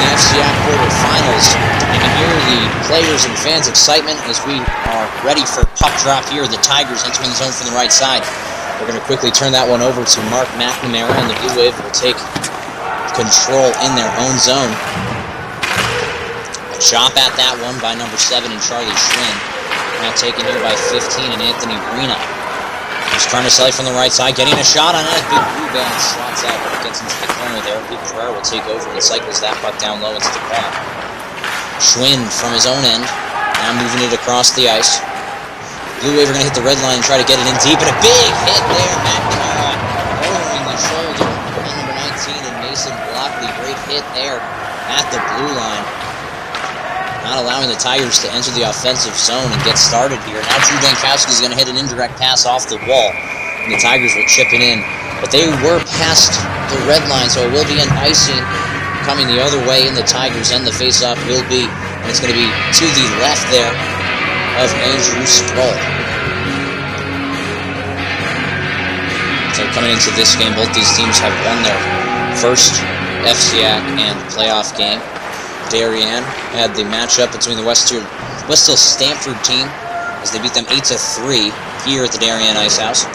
the FCIAC quarterfinals. You can hear the players and fans' excitement as we are ready for puck drop here. The Tigers entering the zone from the right side. We're going to quickly turn that one over to Mark McNamara, and the Blue Wave will take control in their own zone. A chop at that one by number 7 and Charlie Schwinn. Now taken here by 15 and Anthony Rena. He's Carnicelli from the right side, getting a shot on it. Big rebound, slots out, but it gets into the corner there. Big Carrera will take over and cycles that puck down low into the corner. Schwinn from his own end, now moving it across the ice. Blue Wave are going to hit the red line and try to get it in deep, and a big hit there. McNamara lowering the shoulder on number 19 and Mason Blockley. Great hit there at the blue line. Not allowing the Tigers to enter the offensive zone and get started here. Now Drew Dankowski is going to hit an indirect pass off the wall, and the Tigers will chip it in. But they were past the red line, so it will be an icing coming the other way in the Tigers, and the faceoff will be, and it's going to be to the left there of Andrew Sproul. So coming into this game, both these teams have won their first FCIAC and playoff game. Darien had the matchup between the West Hill Stanford team as they beat them 8-3 here at the Darien Ice House.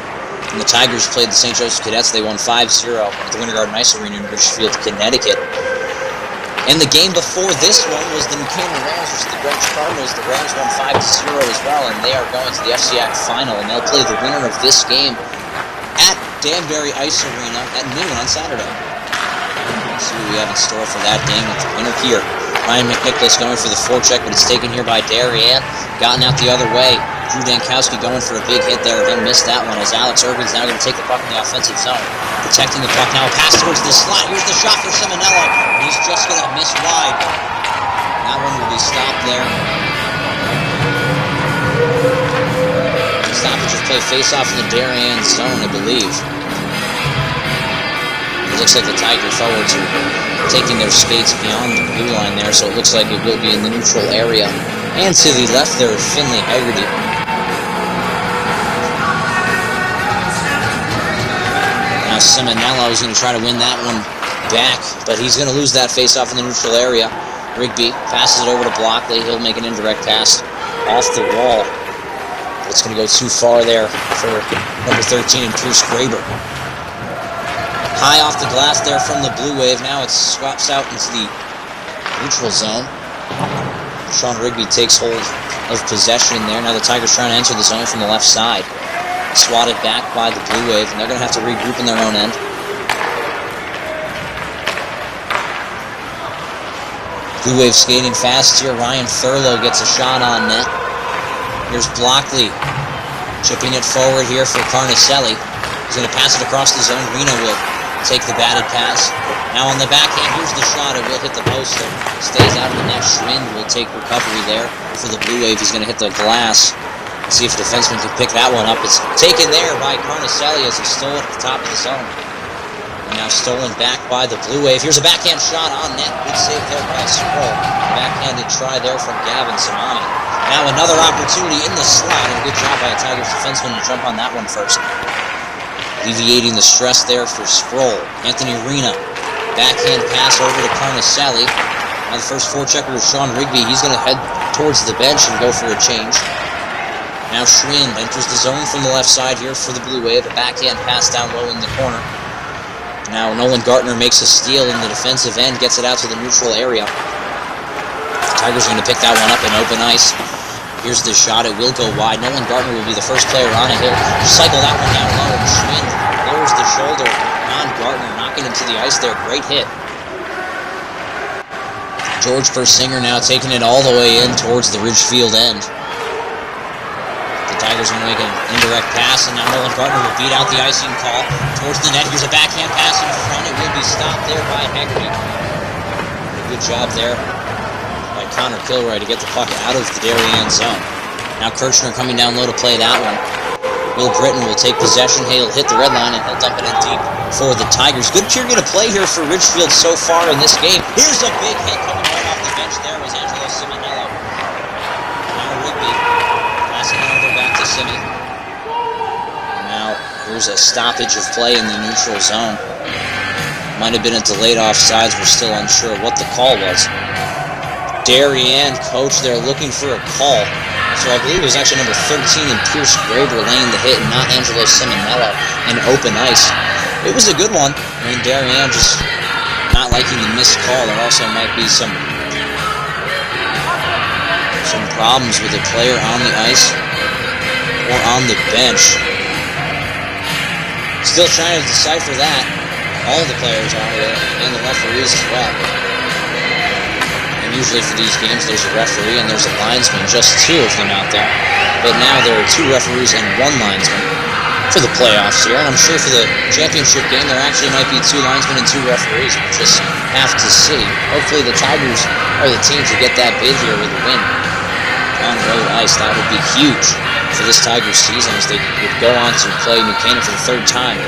And the Tigers played the St. Joseph Cadets. They won 5-0 at the Winter Garden Ice Arena in Ridgefield, Connecticut. And the game before this one was the New Canaan Rams versus the Greenwich Cardinals. The Rams won 5-0 as well, and they are going to the FCIAC final, and they'll play the winner of this game at Danbury Ice Arena at noon on Saturday. Let's see what we have in store for that game with the winner here. Ryan McNicholas going for the forecheck, but it's taken here by Darien. Gotten out the other way. Drew Dankowski going for a big hit there. He missed that one as Alex Irvin's now going to take the puck in the offensive zone. Protecting the puck now. Pass towards the slot. Here's the shot for Seminello. He's just going to miss wide. That one will be stopped there. Stoppage of play face-off in the Darien zone, I believe. It looks like the Tiger forwards are taking their skates beyond the blue line there, so it looks like it will be in the neutral area. And to the left there of Finley Haggerty. Now Seminello is going to try to win that one back, but he's going to lose that face-off in the neutral area. Rigby passes it over to Blockley. He'll make an indirect pass off the wall. It's going to go too far there for number 13 and Pierce Graber. High off the glass there from the Blue Wave. Now it swaps out into the neutral zone. Sean Rigby takes hold of possession there. Now the Tigers trying to enter the zone from the left side. Swatted back by the Blue Wave, and they're going to have to regroup in their own end. Blue Wave skating fast here. Ryan Thurlow gets a shot on net. Here's Blockley chipping it forward here for Carnicelli. He's going to pass it across the zone. Reno will take the batted pass. Now on the backhand, here's the shot. It will hit the post. Stays out of the net. Schwinn will take recovery there for the Blue Wave. He's going to hit the glass. Let's see if the defenseman can pick that one up. It's taken there by Carnicelli as he stole it at the top of the zone. And now stolen back by the Blue Wave. Here's a backhand shot on net. Good save there by Sproul. Backhanded try there from Gavin Samani. Now another opportunity in the slot, and a good job by a Tigers defenseman to jump on that one first. Alleviating the stress there for Sproul. Anthony Rena. Backhand pass over to Carnicelli. Now the first forechecker is Sean Rigby. He's going to head towards the bench and go for a change. Now Schwinn enters the zone from the left side here for the Blue Wave. A backhand pass down low in the corner. Now Nolan Gartner makes a steal in the defensive end. Gets it out to the neutral area. The Tigers are going to pick that one up in open ice. Here's the shot. It will go wide. Nolan Gartner will be the first player on it. He'll cycle that one down low. Schwinn lowers the shoulder on Gartner, knocking him to the ice there. Great hit. George Persinger now taking it all the way in towards the Ridgefield end. The Tigers are going to make an indirect pass, and now Nolan Gartner will beat out the icing call towards the net. Here's a backhand pass in front. It will be stopped there by Haggerty. Good job there by Connor Kilroy to get the puck out of the Darien zone. Now Kirchner coming down low to play that one. Will Britton will take possession. He'll hit the red line, and he'll dump it in deep for the Tigers. Good period of play here for Ridgefield so far in this game. Here's a big hit coming right off the bench there was Angelo Seminello. Now Rigby passing it over back to Simi. Now here's a stoppage of play in the neutral zone. Might have been a delayed offsides. We're still unsure what the call was. Darien, coach, they're looking for a call. So I believe it was actually number 13 and Pierce Graber laying the hit, and not Angelo Simonello in open ice. It was a good one. I mean, Darien just not liking the missed call. There also might be some problems with a player on the ice or on the bench. Still trying to decipher that. All the players are, and the referees as well. And usually for these games, there's a referee and there's a linesman, just two of them out there. But now there are two referees and one linesman for the playoffs here. And I'm sure for the championship game, there actually might be two linesmen and two referees. We'll just have to see. Hopefully the Tigers are the team to get that bid here with a win on road ice. That would be huge for this Tigers season, as they would go on to play New Canaan for the third time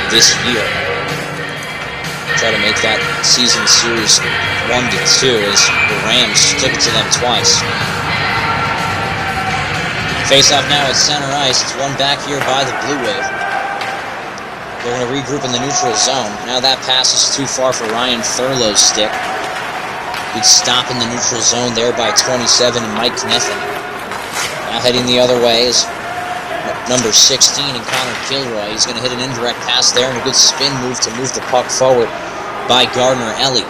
this year. Try to make that season series 1-2 as the Rams took it to them twice. Face-off now at center ice. It's one back here by the Blue Wave. They're going to regroup in the neutral zone. Now that pass is too far for Ryan Thurlow's stick. Good stop in the neutral zone there by 27 and Mike Kniffen. Now heading the other way is number 16 and Connor Kilroy. He's going to hit an indirect pass there and a good spin move to move the puck forward by Gardner Ellie.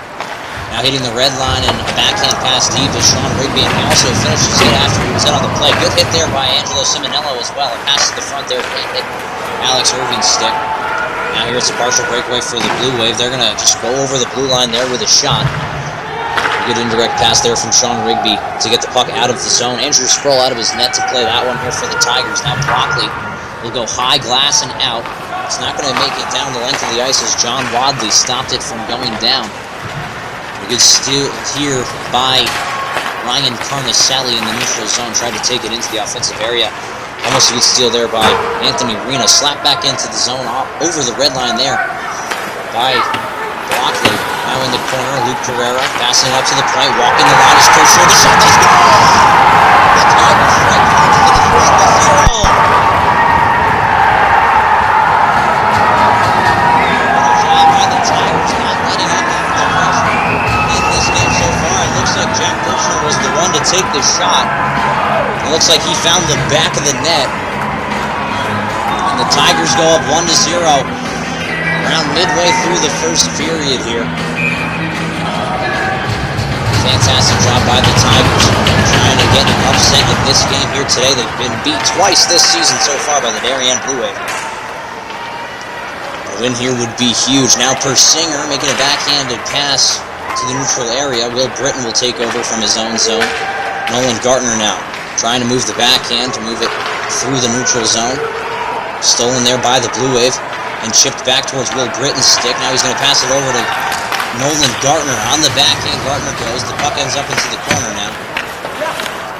Now hitting the red line and a backhand pass deep is Sean Rigby, and he also finishes it after he was hit on the play. Good hit there by Angelo Simonello as well. A pass to the front there, hit Alex Irving's stick. Now here it's a partial breakaway for the Blue Wave. They're going to just go over the blue line there with a shot. Good indirect pass there from Sean Rigby to get the puck out of the zone. Andrew Sproul out of his net to play that one here for the Tigers. Now Brockley will go high glass and out. It's not going to make it down the length of the ice as John Wadley stopped it from going down. A good steal here by Ryan Carnicelli in the neutral zone. Tried to take it into the offensive area. Almost a good steal there by Anthony Rena. Slapped back into the zone over the red line there by Brockley. Now in the corner, Luke Carrera passing it up to the point, walking the line, is close short, the shot, they score! The Tigers right back to the 1-0. Good job by the Tigers, not letting up the pressure in this game so far. It looks like Jack Kirshner was the one to take the shot. It looks like he found the back of the net. And the Tigers go up 1-0. Around midway through the first period here. Fantastic job by the Tigers. Trying to get an upset in this game here today. They've been beat twice this season so far by the Darien Blue Wave. A win here would be huge. Now Persinger making a backhanded pass to the neutral area. Will Britton will take over from his own zone. Nolan Gartner now trying to move the backhand to move it through the neutral zone. Stolen there by the Blue Wave. And chipped back towards Will Britton's stick. Now he's going to pass it over to Nolan Gartner. On the backhand, Gartner goes. The puck ends up into the corner now.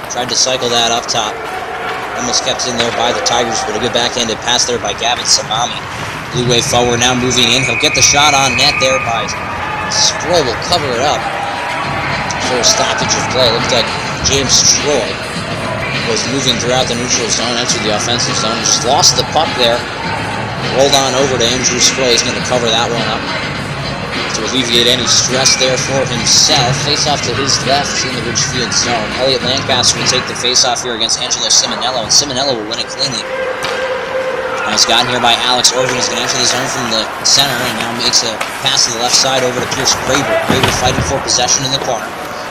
Tried to cycle that up top. Almost kept in there by the Tigers, but a good backhanded pass there by Gavin Samami. Blue Wave forward now moving in. He'll get the shot on net there by Sproul. Will cover it up for a stoppage of play. Looked like James Troy was moving throughout the neutral zone, entered the offensive zone. Just lost the puck there. Rolled on over to Andrew Sproul. He's going to cover that one up to alleviate any stress there for himself. Face-off to his left in the Ridgefield zone. Elliot Lancaster will take the face-off here against Angelo Simonello, and Simonello will win it cleanly. Now it's gotten here by Alex Irving. He's going to enter the zone from the center and now makes a pass to the left side over to Pierce Graber. Graber fighting for possession in the corner.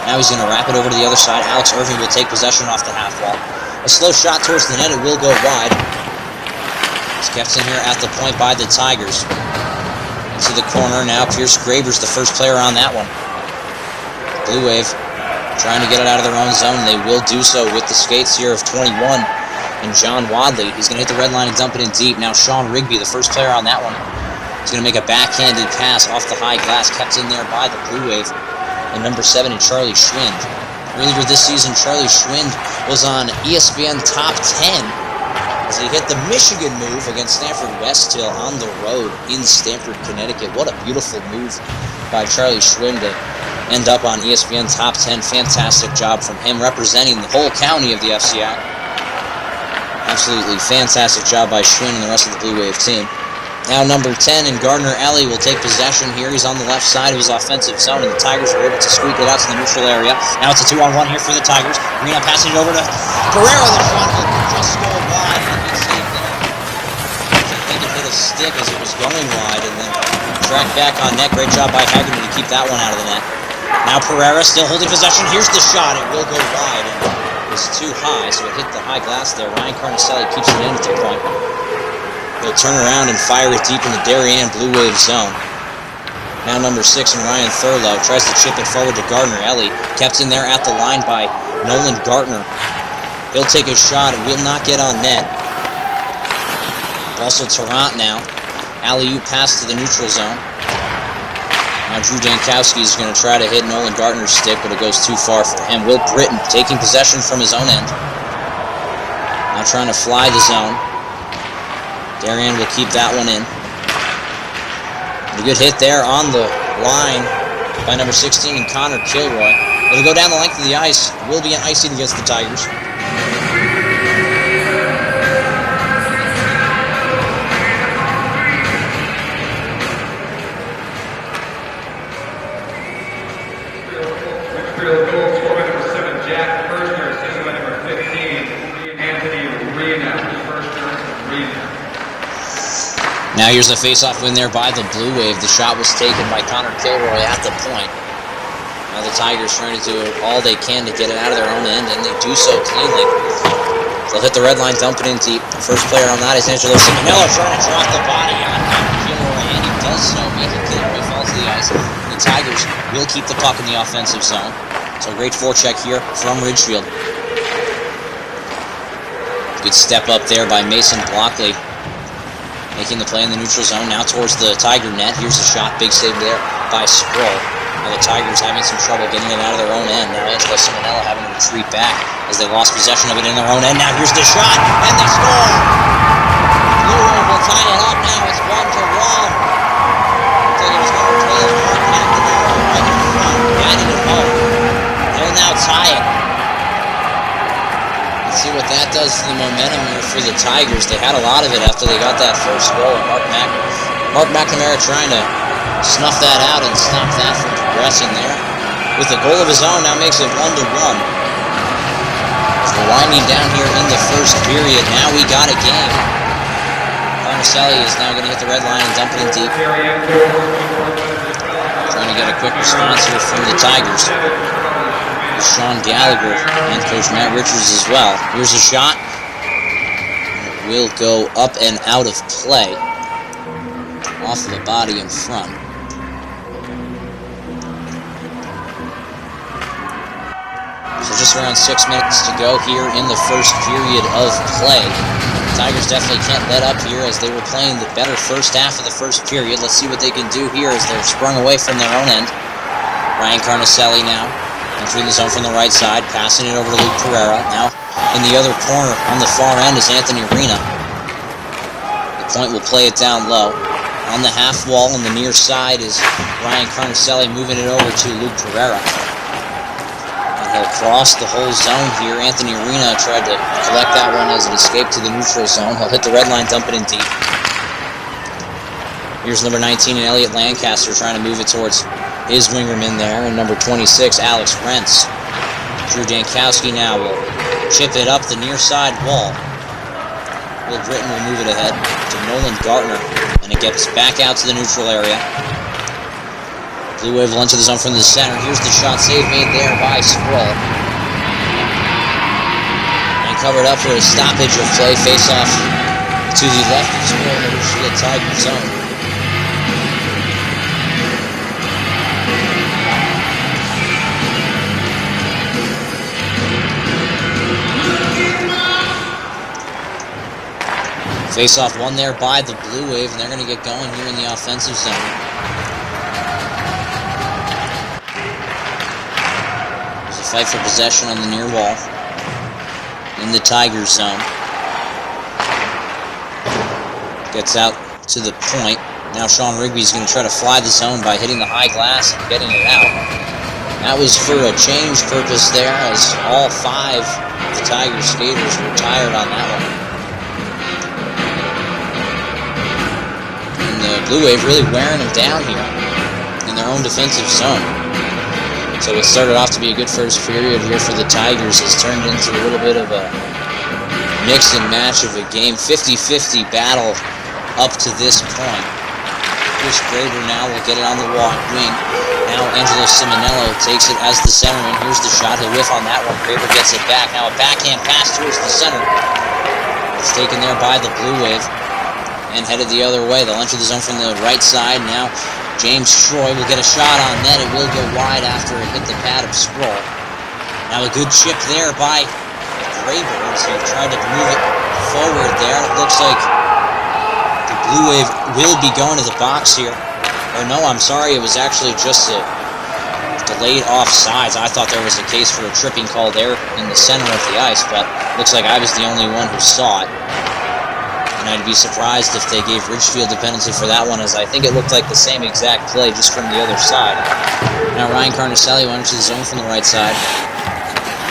Now he's going to wrap it over to the other side. Alex Irving will take possession off the half wall. A slow shot towards the net. It will go wide. It's kept in here at the point by the Tigers. Into the corner now. Pierce Graber's the first player on that one. Blue Wave trying to get it out of their own zone. They will do so with the skates here of 21 and John Wadley. He's going to hit the red line and dump it in deep. Now Sean Rigby, the first player on that one. He's going to make a backhanded pass off the high glass. Kept in there by the Blue Wave. And number 7 and Charlie Schwind. Earlier this season, Charlie Schwind was on ESPN Top 10 as he hit the Michigan move against Stanford Westhill on the road in Stamford, Connecticut. What a beautiful move by Charlie Schwind to end up on ESPN Top 10. Fantastic job from him representing the whole county of the FCIAC. Absolutely fantastic job by Schwind and the rest of the Blue Wave team. Now number 10 and Gardner Ellie will take possession here. He's on the left side of his offensive zone, and the Tigers are able to squeak it out to the neutral area. Now it's a 2-on-1 here for the Tigers. Reno passing it over to Pereira. The shot will just go wide, and he saved it. I think it hit a stick as it was going wide, and then tracked back on net. Great job by Haggerty to keep that one out of the net. Now Pereira still holding possession. Here's the shot. It will go wide, and it was too high, so it hit the high glass there. Ryan Carnicelli keeps it in at the point. They'll turn around and fire it deep in the Darien Blue Wave zone. Now number 6 and Ryan Thurlow tries to chip it forward to Gardner Ellie. Kept in there at the line by Nolan Gartner. He'll take a shot. It will not get on net. Russell Tarrant now. Alley-oop pass to the neutral zone. Now Drew Jankowski is going to try to hit Nolan Gartner's stick, but it goes too far for him. Will Britton taking possession from his own end. Now trying to fly the zone. Darien will keep that one in. A good hit there on the line by number 16 and Connor Kilroy. It'll go down the length of the ice. It will be an icing against the Tigers. Ridgefield goal scorer by number 7, Jack Persner, assisted by number 15, Anthony Rena. Now here's a face-off win there by the Blue Wave. The shot was taken by Connor Kilroy at the point. Now the Tigers trying to do all they can to get it out of their own end, and they do so cleanly. They'll hit the red line, dump it in deep. The first player on that is Angelo Simonello trying to drop the body on Kilroy, and he does so, making Kilroy fall to the ice. The Tigers will keep the puck in the offensive zone. So a great forecheck here from Ridgefield. Good step up there by Mason Blockley. Making the play in the neutral zone, now towards the Tiger net. Here's the shot, big save there by Sproul. Now the Tigers having some trouble getting it out of their own end. Now Angelo Simonello having to retreat back as they lost possession of it in their own end. Now here's the shot, and they score! Blue Wave will tie it up now. It's 1-1. Tigers going to trail Mark McNamara right in front, batting it home. They'll now tie it. See what that does to the momentum here for the Tigers. They had a lot of it after they got that first goal. Mark McNamara trying to snuff that out and stop that from progressing there. With a goal of his own, now makes it 1-1. As we're winding down here in the first period, now we got a game. Carnicelli is now going to hit the red line and dump it in deep. Trying to get a quick response here from the Tigers. Sean Gallagher and Coach Matt Richards as well. Here's a shot. It will go up and out of play. Off of the body in front. So just around 6 minutes to go here in the first period of play. The Tigers definitely can't let up here as they were playing the better first half of the first period. Let's see what they can do here as they're sprung away from their own end. Ryan Carnicelli now. Entering the zone from the right side, passing it over to Luke Pereira. Now, in the other corner on the far end is Anthony Rena. The point will play it down low. On the half wall on the near side is Ryan Carnicelli moving it over to Luke Pereira. And he'll cross the whole zone here. Anthony Rena tried to collect that one as it escaped to the neutral zone. He'll hit the red line, dump it in deep. Here's number 19 and Elliot Lancaster trying to move it towards his wingerman there, and number 26, Alex Rentz. Drew Jankowski now will chip it up the near side wall. Will Britton will move it ahead to Nolan Gartner, and it gets back out to the neutral area. Blue Wave will enter the zone from the center. Here's the shot save made there by Sproul. And covered up for a stoppage of play. Face off to the left of Sproul, in the Tiger zone. Face-off won there by the Blue Wave, and they're going to get going here in the offensive zone. There's a fight for possession on the near wall in the Tigers zone. Gets out to the point. Now Sean Rigby's going to try to fly the zone by hitting the high glass and getting it out. That was for a change purpose there, as all 5 of the Tigers skaters were tired on that one. And the Blue Wave really wearing them down here in their own defensive zone. So it started off to be a good first period here for the Tigers. It's turned into a little bit of a mix and match of a game. 50-50 battle up to this point. Chris Graber now will get it on the wing. Now Angelo Simonello takes it as the centerman. Here's the shot. He'll whiff on that one. Graber gets it back. Now a backhand pass towards the center. It's taken there by the Blue Wave and headed the other way. They'll enter the zone from the right side. Now James Troy will get a shot on net. It will go wide after it hit the pad of Sproul. Now a good chip there by Graber as he tried to move it forward there. It looks like the Blue Wave will be going to the box here. Or no, I'm sorry, it was actually just a delayed offsides. I thought there was a case for a tripping call there in the center of the ice, but looks like I was the only one who saw it. And I'd be surprised if they gave Ridgefield a penalty for that one, as I think it looked like the same exact play, just from the other side. Now Ryan Carnicelli went into the zone from the right side.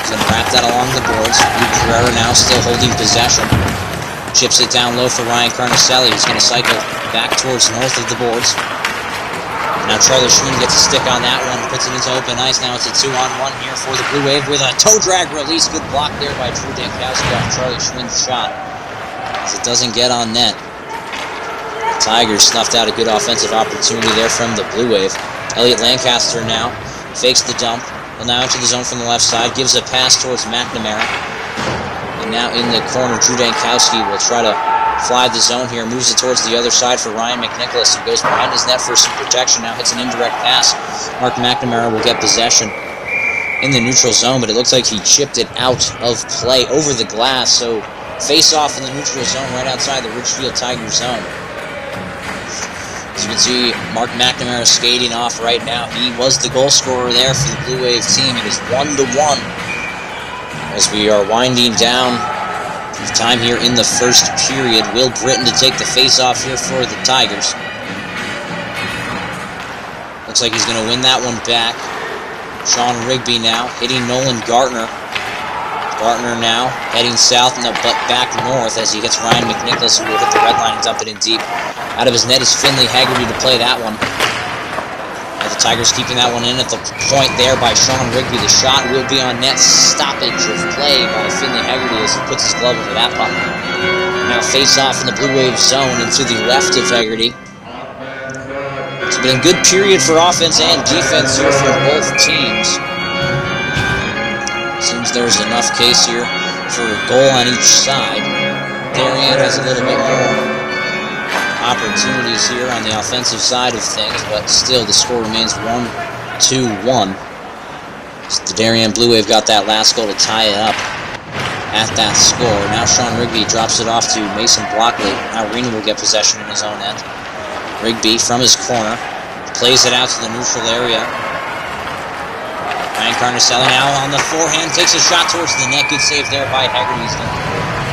He's going to wrap that along the boards. Luke Carrera now still holding possession. Chips it down low for Ryan Carnicelli. He's going to cycle back towards north of the boards. Now Charlie Schwinn gets a stick on that one, puts it into open ice. Now it's a 2-on-1 here for the Blue Wave with a toe drag release. Good block there by Drew Dankowski off Charlie Schwinn's shot, as it doesn't get on net. The Tigers snuffed out a good offensive opportunity there from the Blue Wave. Elliot Lancaster now fakes the dump. Will now enter the zone from the left side, gives a pass towards McNamara. And now in the corner, Drew Dankowski will try to fly the zone here, moves it towards the other side for Ryan McNicholas, who goes behind his net for some protection. Now hits an indirect pass. Mark McNamara will get possession in the neutral zone, but it looks like he chipped it out of play over the glass. So face off in the neutral zone right outside the Ridgefield Tigers zone. As you can see, Mark McNamara skating off right now. He was the goal scorer there for the Blue Wave team. It is 1-1 as we are winding down time here in the first period. Will Britton to take the face-off here for the Tigers. Looks like he's going to win that one back. Sean Rigby now hitting Nolan Gartner. Gartner now heading south but back north as he hits Ryan McNicholas, who will hit the red line and dump it in deep. Out of his net is Finley Haggerty to play that one. Now the Tigers keeping that one in at the point there by Sean Rigby. The shot will be on net. Stoppage of play by Finley Haggerty as he puts his glove over that puck. Now face off in the Blue Wave zone into the left of Haggerty. It's been a good period for offense and defense here for both teams. Seems there's enough case here for a goal on each side. Darien has a little bit more opportunities here on the offensive side of things, but still the score remains 1-1. So the Darien Blue Wave got that last goal to tie it up at that score. Now Sean Rigby drops it off to Mason Blockley. Now Reaney will get possession in his own end. Rigby from his corner plays it out to the neutral area. Ryan Carnicelli now on the forehand, takes a shot towards the net. Good save there by Haggerty. He's going to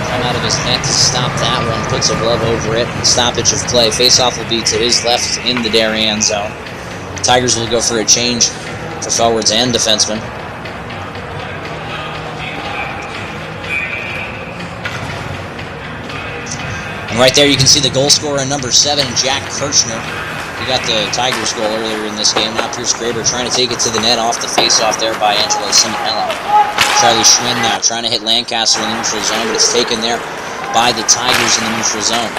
come out of his net to stop that one. Puts a glove over it. Stoppage of play. Face-off will be to his left in the Darien zone. The Tigers will go for a change for forwards and defensemen. And right there you can see the goal scorer, number 7, Jack Kirchner. He got the Tigers goal earlier in this game. Now Pierce Graber trying to take it to the net off the face-off there by Angelo Simonello. Charlie Schwinn now trying to hit Lancaster in the neutral zone, but it's taken there by the Tigers in the neutral zone.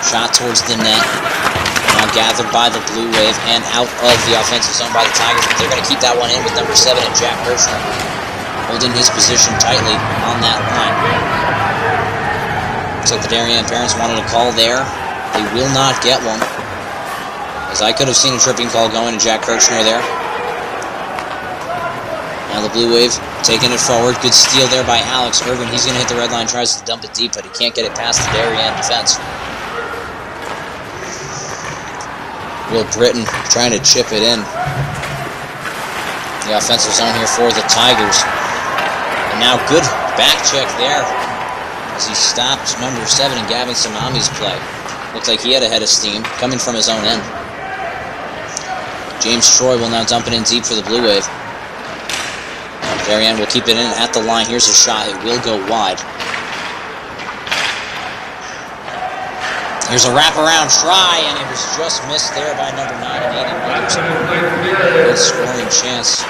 Shot towards the net. Now gathered by the Blue Wave and out of the offensive zone by the Tigers, but they're going to keep that one in with number 7 and Jack Kirchner holding his position tightly on that line. Looks like the Darien parents wanted a call there. They will not get one, as I could have seen a tripping call going to Jack Kirchner there. Now the Blue Wave taking it forward. Good steal there by Alex Irvin. He's going to hit the red line, tries to dump it deep, but he can't get it past the Darien defense. Will Britton trying to chip it in. The offensive zone here for the Tigers. And now good back check there as he stopped number 7 and Gavin Tsunami's play. Looks like he had a head of steam coming from his own end. James Troy will now dump it in deep for the Blue Wave. Darien will keep it in at the line. Here's a shot. It will go wide. Here's a wraparound try, and it was just missed there by number 9 and 80. Good scoring chance.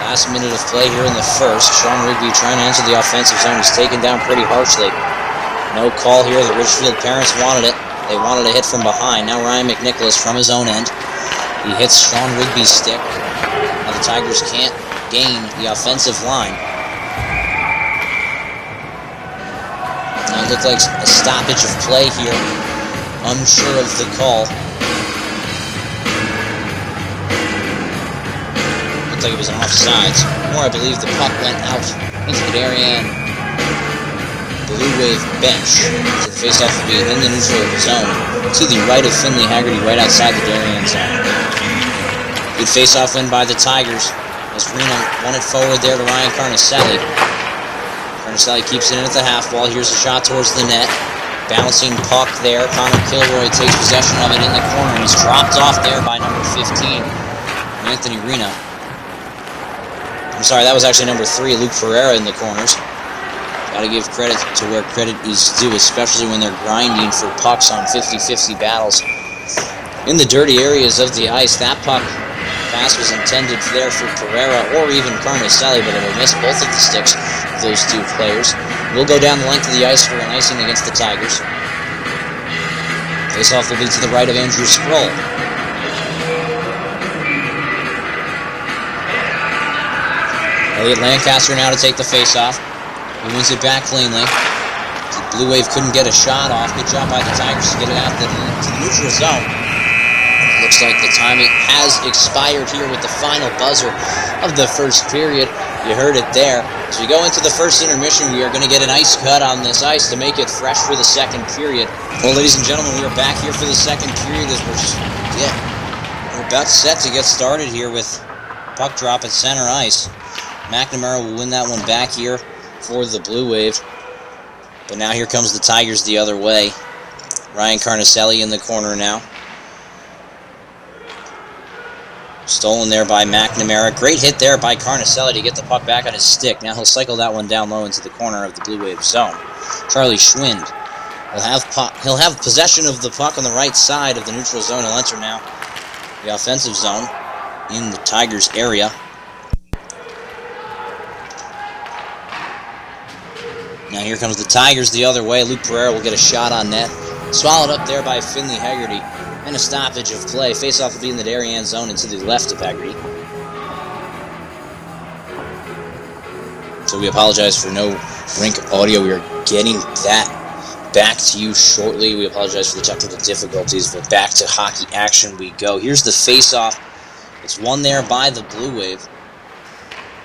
Last minute of play here in the first. Sean Rigby trying to enter the offensive zone. He's taken down pretty harshly. No call here. The Ridgefield parents wanted it. They wanted a hit from behind. Now Ryan McNicholas from his own end. He hits Sean Rigby's stick. Now the Tigers can't gain the offensive line. Now it looked like a stoppage of play here. Unsure of the call. Looked like it was an offsides. Or I believe the puck went out into the Darien Blue Wave bench. So the faceoff will be in the neutral zone to the right of Finley Haggerty, right outside the Darien zone. Good faceoff win by the Tigers as Reno won it forward there to Ryan Carnicelli. Carnicelli keeps it in at the half wall. Here's a shot towards the net. Bouncing puck there. Connor Kilroy takes possession of it in the corner. He's dropped off there by number 15, Anthony Reno. I'm sorry, that was actually number 3, Luke Pereira in the corners. Gotta give credit to where credit is due, especially when they're grinding for pucks on 50-50 battles. In the dirty areas of the ice, that puck pass was intended there for Pereira or even Carnicelli, but it will miss both of the sticks of those two players. We'll go down the length of the ice for an icing against the Tigers. Face-off will be to the right of Andrew Sproul. Elliot Lancaster now to take the face-off. He wins it back cleanly. The Blue Wave couldn't get a shot off. Good job by the Tigers to get it out to the neutral zone. Looks like the timing has expired here with the final buzzer of the first period. You heard it there. As we go into the first intermission, we are going to get an ice cut on this ice to make it fresh for the second period. Well, ladies and gentlemen, we are back here for the second period as we're about set to get started here with puck drop at center ice. McNamara will win that one back here for the Blue Wave. But now here comes the Tigers the other way. Ryan Carnicelli in the corner now. Stolen there by McNamara. Great hit there by Carnicelli to get the puck back on his stick. Now he'll cycle that one down low into the corner of the Blue Wave zone. Charlie Schwind he'll have possession of the puck on the right side of the neutral zone. He'll enter now the offensive zone in the Tigers area. Now here comes the Tigers the other way. Luke Pereira will get a shot on net. Swallowed up there by Finley Haggerty. And a stoppage of play. Faceoff will be in the Darien zone and to the left of Haggerty. So we apologize for no rink audio. We are getting that back to you shortly. We apologize for the technical difficulties, but back to hockey action we go. Here's the faceoff. It's won there by the Blue Wave.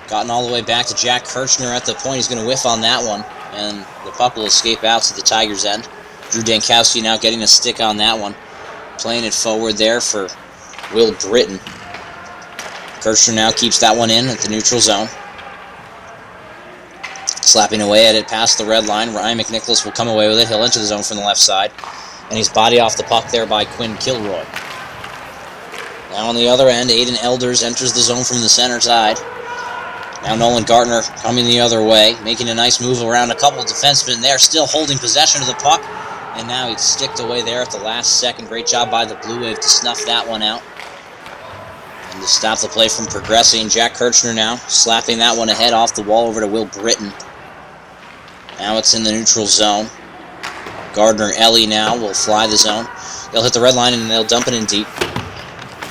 Gotten all the way back to Jack Kirchner at the point. He's going to whiff on that one, and the puck will escape out to the Tigers' end. Drew Dankowski now getting a stick on that one. Playing it forward there for Will Britton. Kirchner now keeps that one in at the neutral zone. Slapping away at it past the red line. Ryan McNicholas will come away with it. He'll enter the zone from the left side. And he's body off the puck there by Quinn Kilroy. Now on the other end, Aiden Elders enters the zone from the center side. Now Nolan Gartner coming the other way, making a nice move around a couple of defensemen there, still holding possession of the puck. And now he's sticked away there at the last second. Great job by the Blue Wave to snuff that one out. And to stop the play from progressing. Jack Kirchner now slapping that one ahead off the wall over to Will Britton. Now it's in the neutral zone. Gardner Ellie now will fly the zone. They'll hit the red line and they'll dump it in deep.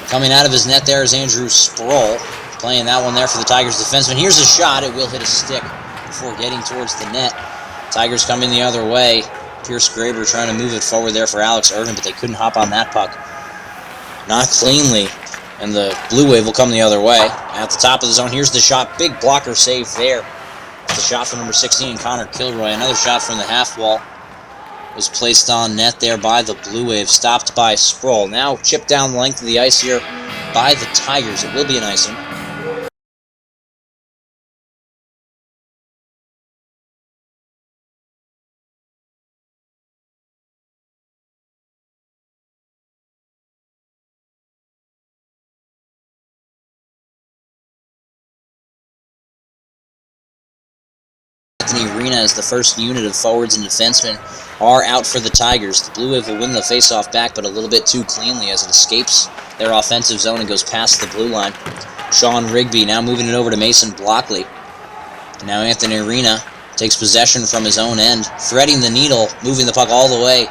Coming out of his net there is Andrew Sproul. Playing that one there for the Tigers defenseman. Here's a shot. It will hit a stick before getting towards the net. Tigers coming the other way. Pierce Graber trying to move it forward there for Alex Erden, but they couldn't hop on that puck. Not cleanly. And the Blue Wave will come the other way. At the top of the zone, here's the shot. Big blocker save there. It's the shot from number 16, Connor Kilroy. Another shot from the half wall was placed on net there by the Blue Wave. Stopped by Sproul. Now chipped down the length of the ice here by the Tigers. It will be an icing. Anthony Rena as the first unit of forwards and defensemen are out for the Tigers. The Blue Wave will win the faceoff back, but a little bit too cleanly as it escapes their offensive zone and goes past the blue line. Sean Rigby now moving it over to Mason Blockley. Now Anthony Rena takes possession from his own end, threading the needle, moving the puck all the way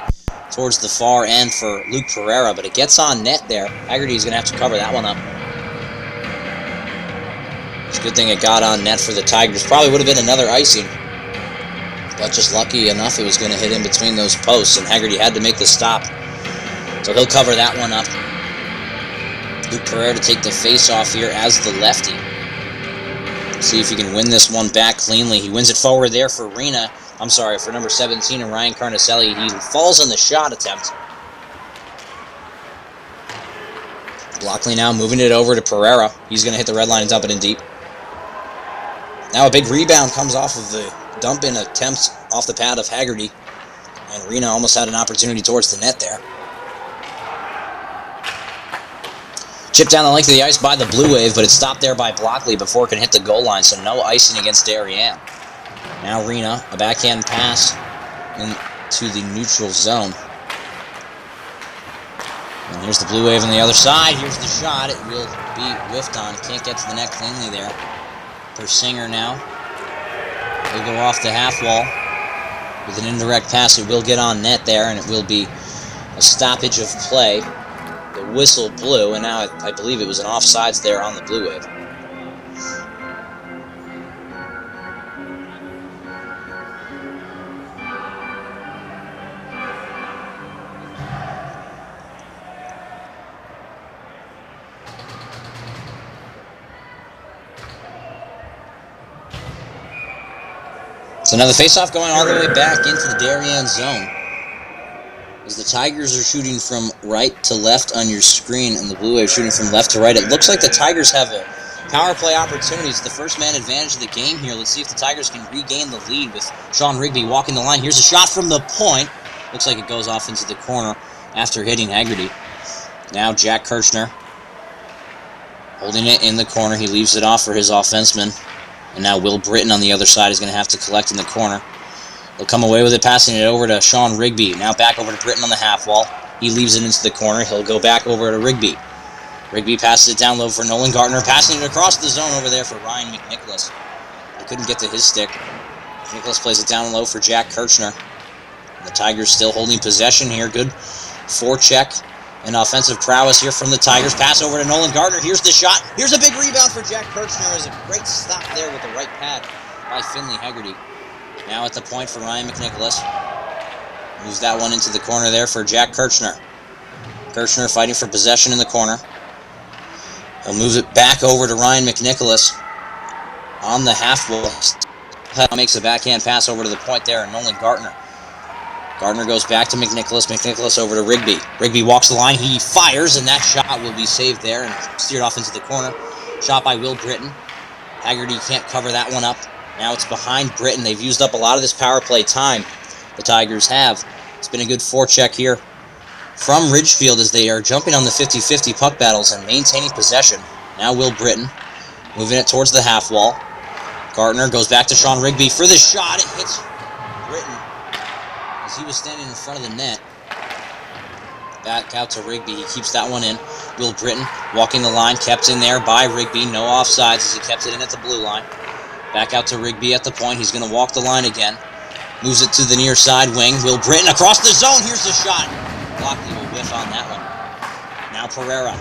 towards the far end for Luke Pereira, but it gets on net there. Haggerty's going to have to cover that one up. It's a good thing it got on net for the Tigers. Probably would have been another icing, but just lucky enough it was going to hit in between those posts, and Haggerty had to make the stop. So he'll cover that one up. Luke Pereira to take the face-off here as the lefty. See if he can win this one back cleanly. He wins it forward there for for number 17 and Ryan Carnicelli. He falls on the shot attempt. Blockley now moving it over to Pereira. He's going to hit the red line and dump it in deep. Now a big rebound comes off of the dump-in attempt off the pad of Haggerty. And Rena almost had an opportunity towards the net there. Chipped down the length of the ice by the Blue Wave, but it's stopped there by Blockley before it can hit the goal line, so no icing against Darien. Now Rena, a backhand pass into the neutral zone. And here's the Blue Wave on the other side. Here's the shot. It will be whiffed on. Can't get to the net cleanly there. Persinger now. He'll go off the half wall with an indirect pass. It will get on net there, and it will be a stoppage of play. The whistle blew, and now I believe it was an offsides there on the Blue Wave. So now the faceoff going all the way back into the Darien zone. As the Tigers are shooting from right to left on your screen, and the Blue Wave shooting from left to right. It looks like the Tigers have a power play opportunity. It's the first man advantage of the game here. Let's see if the Tigers can regain the lead with Sean Rigby walking the line. Here's a shot from the point. Looks like it goes off into the corner after hitting Haggerty. Now Jack Kirchner holding it in the corner. He leaves it off for his offenseman. And now Will Britton on the other side is going to have to collect in the corner. He'll come away with it, passing it over to Sean Rigby. Now back over to Britton on the half wall. He leaves it into the corner. He'll go back over to Rigby. Rigby passes it down low for Nolan Gardner, passing it across the zone over there for Ryan McNicholas. He couldn't get to his stick. McNicholas plays it down low for Jack Kirchner. The Tigers still holding possession here. Good forecheck and offensive prowess here from the Tigers. Pass over to Nolan Gardner. Here's the shot. Here's a big rebound for Jack Kirchner. There's a great stop there with the right pad by Finley Haggerty. Now at the point for Ryan McNicholas. Moves that one into the corner there for Jack Kirchner. Kirchner fighting for possession in the corner. He'll move it back over to Ryan McNicholas on the half wall. Makes a backhand pass over to the point there, and Nolan Gardner. Gardner goes back to McNicholas. McNicholas over to Rigby. Rigby walks the line. He fires, and that shot will be saved there and steered off into the corner. Shot by Will Britton. Haggerty can't cover that one up. Now it's behind Britton. They've used up a lot of this power play time. The Tigers have. It's been a good forecheck here from Ridgefield as they are jumping on the 50-50 puck battles and maintaining possession. Now Will Britton moving it towards the half wall. Gardner goes back to Sean Rigby for the shot. It hits Britton as he was standing in front of the net. Back out to Rigby. He keeps that one in. Will Britton walking the line, kept in there by Rigby. No offsides as he kept it in at the blue line. Back out to Rigby at the point. He's going to walk the line again. Moves it to the near side wing. Will Britton across the zone. Here's the shot. Blockley will whiff on that one. Now Pereira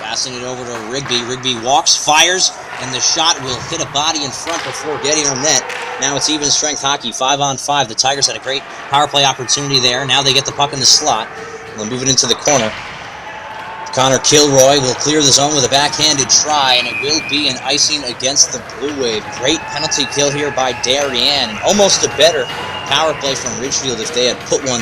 passing it over to Rigby. Rigby walks, fires, and the shot will hit a body in front before getting on net. Now it's even strength hockey, 5-on-5. The Tigers had a great power play opportunity there. Now they get the puck in the slot. They'll move it into the corner. Connor Kilroy will clear the zone with a backhanded try, and it will be an icing against the Blue Wave. Great penalty kill here by Darien, and almost a better power play from Ridgefield if they had put one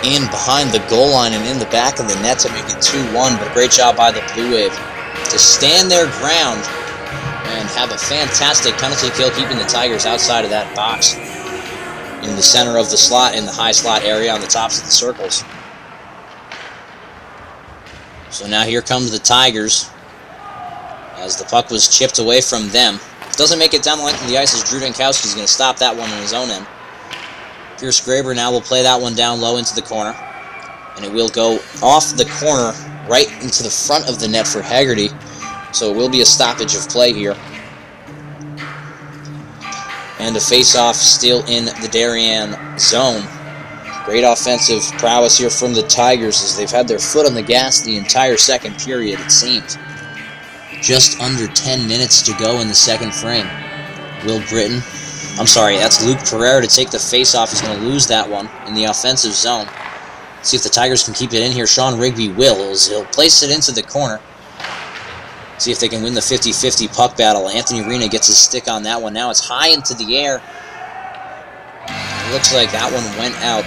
in behind the goal line and in the back of the net to make it 2-1, but a great job by the Blue Wave to stand their ground and have a fantastic penalty kill, keeping the Tigers outside of that box in the center of the slot, in the high slot area on the tops of the circles. So now here comes the Tigers as the puck was chipped away from them. Doesn't make it down the length of the ice as Drew Dankowski is going to stop that one on his own end. Pierce Graber now will play that one down low into the corner. And it will go off the corner right into the front of the net for Haggerty. So it will be a stoppage of play here. And a face-off still in the Darien zone. Great offensive prowess here from the Tigers as they've had their foot on the gas the entire second period, it seems. Just under 10 minutes to go in the second frame. That's Luke Pereira to take the face-off. He's going to lose that one in the offensive zone. See if the Tigers can keep it in here. Sean Rigby will. He'll place it into the corner. See if they can win the 50-50 puck battle. Anthony Rena gets his stick on that one. Now it's high into the air. It looks like that one went out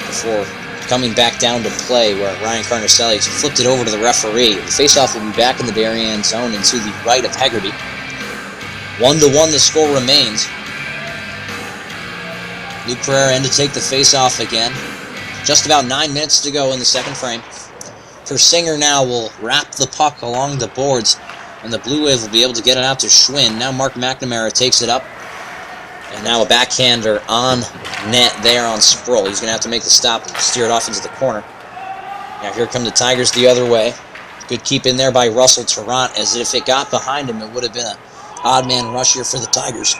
before coming back down to play, where Ryan Carnicelli flipped it over to the referee. The faceoff will be back in the Darien zone and to the right of Haggerty. 1-1 the score remains. Luke Pereira in to take the faceoff again. Just about 9 minutes to go in the second frame. Persinger now will wrap the puck along the boards, and the Blue Wave will be able to get it out to Schwinn. Now Mark McNamara takes it up, and now a backhander on net there on Sproul. He's going to have to make the stop and steer it off into the corner. Now here come the Tigers the other way. Good keep in there by Russell Tarrant, as if it got behind him, it would have been an odd man rush here for the Tigers.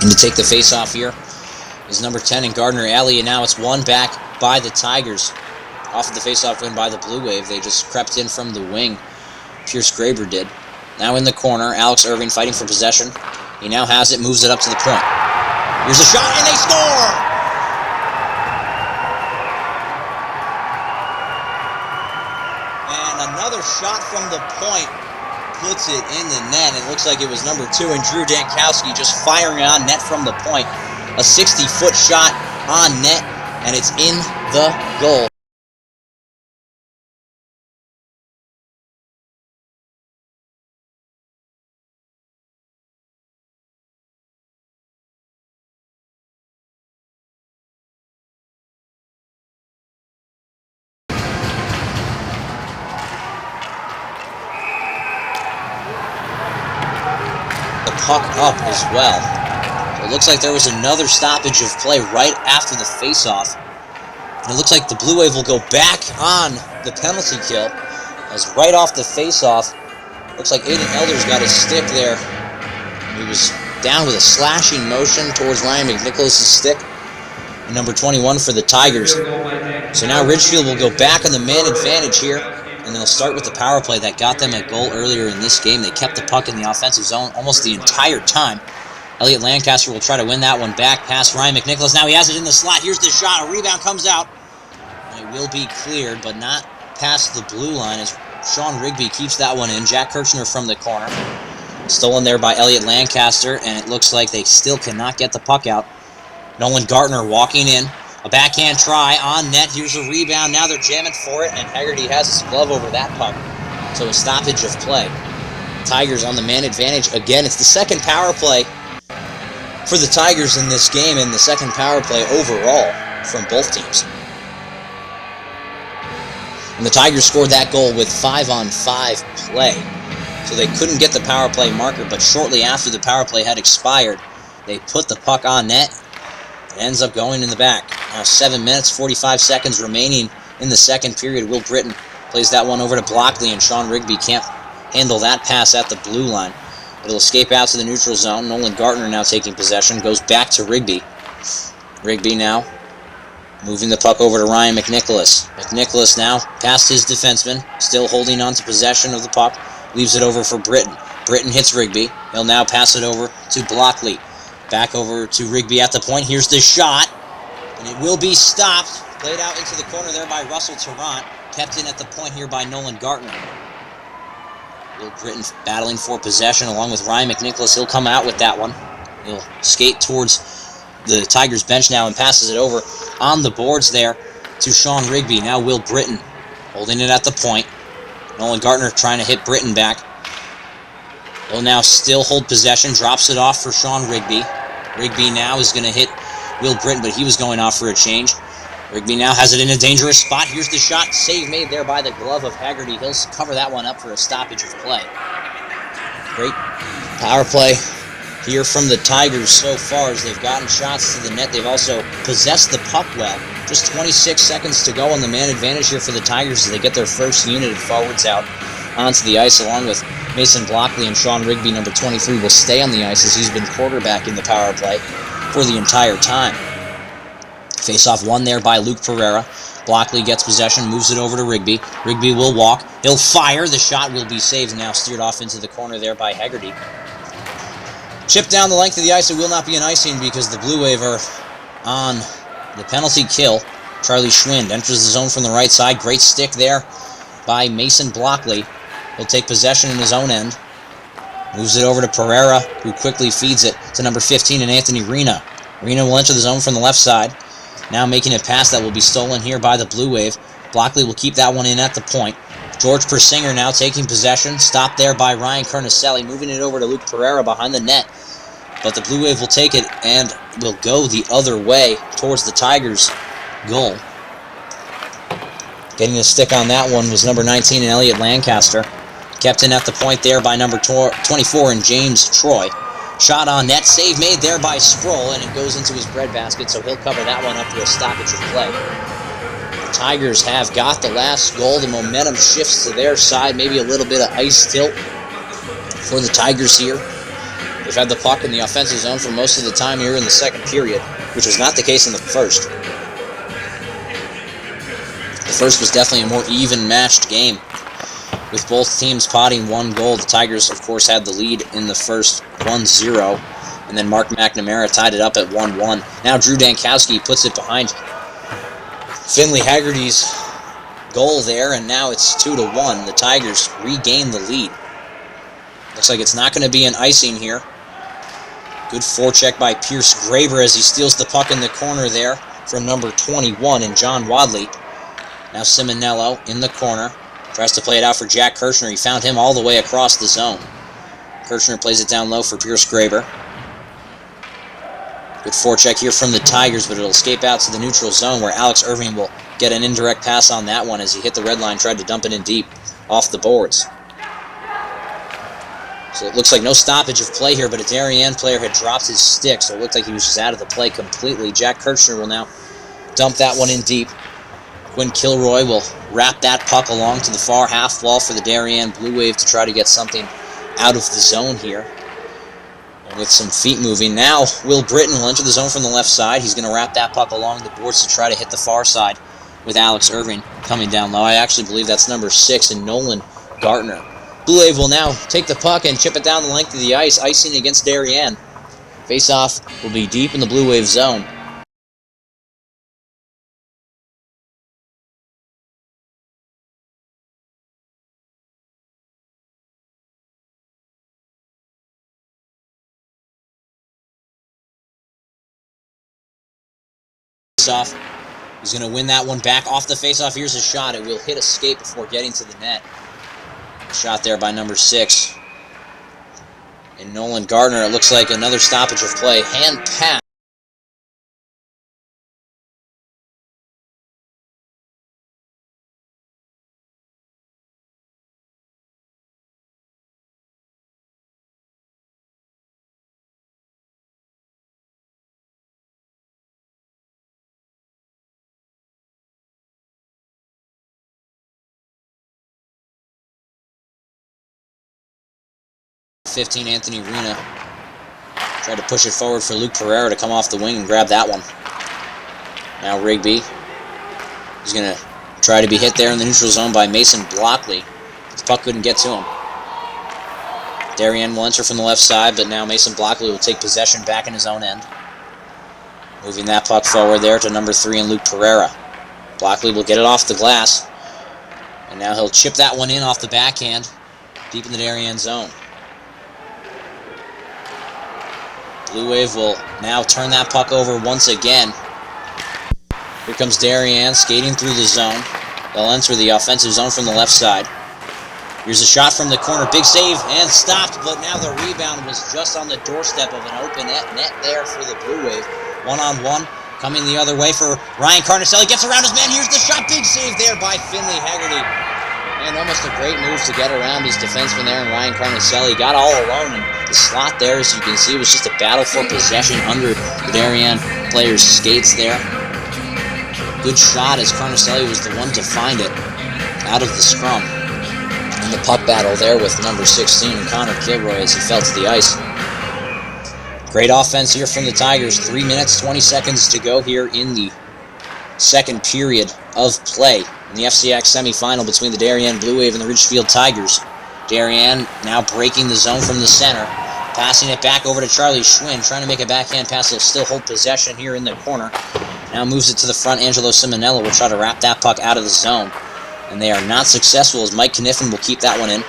And to take the face-off here is number 10 in Gardner Elliott. Now it's won back by the Tigers. Off of the face-off win by the Blue Wave. They just crept in from the wing. Pierce Graber did. Now in the corner, Alex Irving fighting for possession. He now has it, moves it up to the point. Here's a shot, and they score! And another shot from the point puts it in the net. It looks like it was number 2 and Drew Dankowski just firing it on net from the point. A 60-foot shot on net, and it's in the goal. Puck up as well. It looks like there was another stoppage of play right after the face-off. And it looks like the Blue Wave will go back on the penalty kill, as right off the face-off, looks like Aiden Elders got his stick there. He was down with a slashing motion towards Ryan McNicholas' stick. And number 21 for the Tigers. So now Ridgefield will go back on the man advantage here. And they'll start with the power play that got them a goal earlier in this game. They kept the puck in the offensive zone almost the entire time. Elliot Lancaster will try to win that one back past Ryan McNicholas. Now he has it in the slot. Here's the shot. A rebound comes out. And it will be cleared, but not past the blue line as Sean Rigby keeps that one in. Jack Kirchner from the corner. Stolen there by Elliot Lancaster, and it looks like they still cannot get the puck out. Nolan Gartner walking in. A backhand try on net. Here's a rebound. Now they're jamming for it, and Haggerty has his glove over that puck. So a stoppage of play. Tigers on the man advantage. Again, it's the second power play for the Tigers in this game, and the second power play overall from both teams. And the Tigers scored that goal with 5-on-5 play. So they couldn't get the power play marker, but shortly after the power play had expired, they put the puck on net. It ends up going in the back. Now 7 minutes, 45 seconds remaining in the second period. Will Britton plays that one over to Blockley, and Sean Rigby can't handle that pass at the blue line. It'll escape out to the neutral zone. Nolan Gartner now taking possession. Goes back to Rigby. Rigby now moving the puck over to Ryan McNicholas. McNicholas now past his defenseman. Still holding on to possession of the puck. Leaves it over for Britton. Britton hits Rigby. He'll now pass it over to Blockley. Back over to Rigby at the point. Here's the shot. And it will be stopped. Played out into the corner there by Russell Tarrant. Kept in at the point here by Nolan Gartner. Will Britton battling for possession along with Ryan McNicholas. He'll come out with that one. He'll skate towards the Tigers bench now and passes it over on the boards there to Sean Rigby. Now Will Britton holding it at the point. Nolan Gartner trying to hit Britton back. He'll now still hold possession, drops it off for Sean Rigby. Rigby now is going to hit Will Britton, but he was going off for a change. Rigby now has it in a dangerous spot. Here's the shot. Save made there by the glove of Haggerty. He'll cover that one up for a stoppage of play. Great power play here from the Tigers so far as they've gotten shots to the net. They've also possessed the puck well. Just 26 seconds to go on the man advantage here for the Tigers as they get their first unit of forwards out onto the ice, along with Mason Blockley and Sean Rigby, number 23, will stay on the ice as he's been quarterbacking the power play for the entire time. Face-off won there by Luke Pereira. Blockley gets possession, moves it over to Rigby. Rigby will walk. He'll fire. The shot will be saved, now steered off into the corner there by Haggerty. Chipped down the length of the ice. It will not be an icing because the Blue Wave are on the penalty kill. Charlie Schwind enters the zone from the right side. Great stick there by Mason Blockley. He'll take possession in his own end. Moves it over to Pereira, who quickly feeds it to number 15 and Anthony Rena. Rena will enter the zone from the left side. Now making a pass that will be stolen here by the Blue Wave. Blockley will keep that one in at the point. George Persinger now taking possession. Stopped there by Ryan Kerniselli, moving it over to Luke Pereira behind the net. But the Blue Wave will take it and will go the other way towards the Tigers' goal. Getting a stick on that one was number 19 and Elliot Lancaster. Kept in at the point there by number 24 and James Troy. Shot on net, save made there by Sproul, and it goes into his breadbasket, so he'll cover that one up for a stoppage of play. The Tigers have got the last goal. The momentum shifts to their side, maybe a little bit of ice tilt for the Tigers here. They've had the puck in the offensive zone for most of the time here in the second period, which was not the case in the first. The first was definitely a more even-matched game, with both teams potting one goal. The Tigers, of course, had the lead in the first 1-0, and then Mark McNamara tied it up at 1-1. Now Drew Dankowski puts it behind Finley Haggerty's goal there, and now it's 2-1. The Tigers regain the lead. Looks like it's not going to be an icing here. Good forecheck by Pierce Graber as he steals the puck in the corner there from number 21 and John Wadley. Now Simonello in the corner. Tries to play it out for Jack Kirshner. He found him all the way across the zone. Kirshner plays it down low for Pierce Graber. Good forecheck here from the Tigers, but it'll escape out to the neutral zone where Alex Irving will get an indirect pass on that one as he hit the red line, tried to dump it in deep off the boards. So it looks like no stoppage of play here, but a Darien player had dropped his stick, so it looked like he was just out of the play completely. Jack Kirshner will now dump that one in deep. Quinn Kilroy will wrap that puck along to the far half wall for the Darien Blue Wave to try to get something out of the zone here. And with some feet moving, now Will Britton will enter the zone from the left side. He's going to wrap that puck along the boards to try to hit the far side with Alex Irving coming down low. I actually believe that's number 6 and Nolan Gartner. Blue Wave will now take the puck and chip it down the length of the ice, icing against Darien. Face-off will be deep in the Blue Wave zone. Off. He's going to win that one back off the face-off. Here's a shot. It will hit a skate before getting to the net. Shot there by number 6. And Nolan Gardner, it looks like another stoppage of play. Hand pass. Anthony Rena tried to push it forward for Luke Pereira to come off the wing and grab that one. Now Rigby is going to try to be hit there in the neutral zone by Mason Blockley. The puck couldn't get to him. Darien will enter from the left side, but now Mason Blockley will take possession back in his own end. Moving that puck forward there to number 3 and Luke Pereira. Blockley will get it off the glass, and now he'll chip that one in off the backhand deep in the Darien zone. Blue Wave will now turn that puck over once again. Here comes Darien skating through the zone. They'll enter the offensive zone from the left side. Here's a shot from the corner. Big save and stopped, but now the rebound was just on the doorstep of an open net there for the Blue Wave. One-on-one. Coming the other way for Ryan Carnicelli. Gets around his man. Here's the shot. Big save there by Finley Haggerty. And almost a great move to get around his defenseman there. And Ryan Carnicelli got all alone. And the slot there, as you can see, was just a battle for possession under the Darien players' skates there. Good shot as Carnicelli was the one to find it out of the scrum. And the puck battle there with number 16 and Connor Kilroy as he fell to the ice. Great offense here from the Tigers. 3 minutes, 20 seconds to go here in the second period of play in the FCIAC semifinal between the Darien Blue Wave and the Ridgefield Tigers. Darien now breaking the zone from the center, passing it back over to Charlie Schwinn, trying to make a backhand pass. He'll still hold possession here in the corner. Now moves it to the front. Angelo Simonello will try to wrap that puck out of the zone, and they are not successful as Mike Kniffen will keep that one in.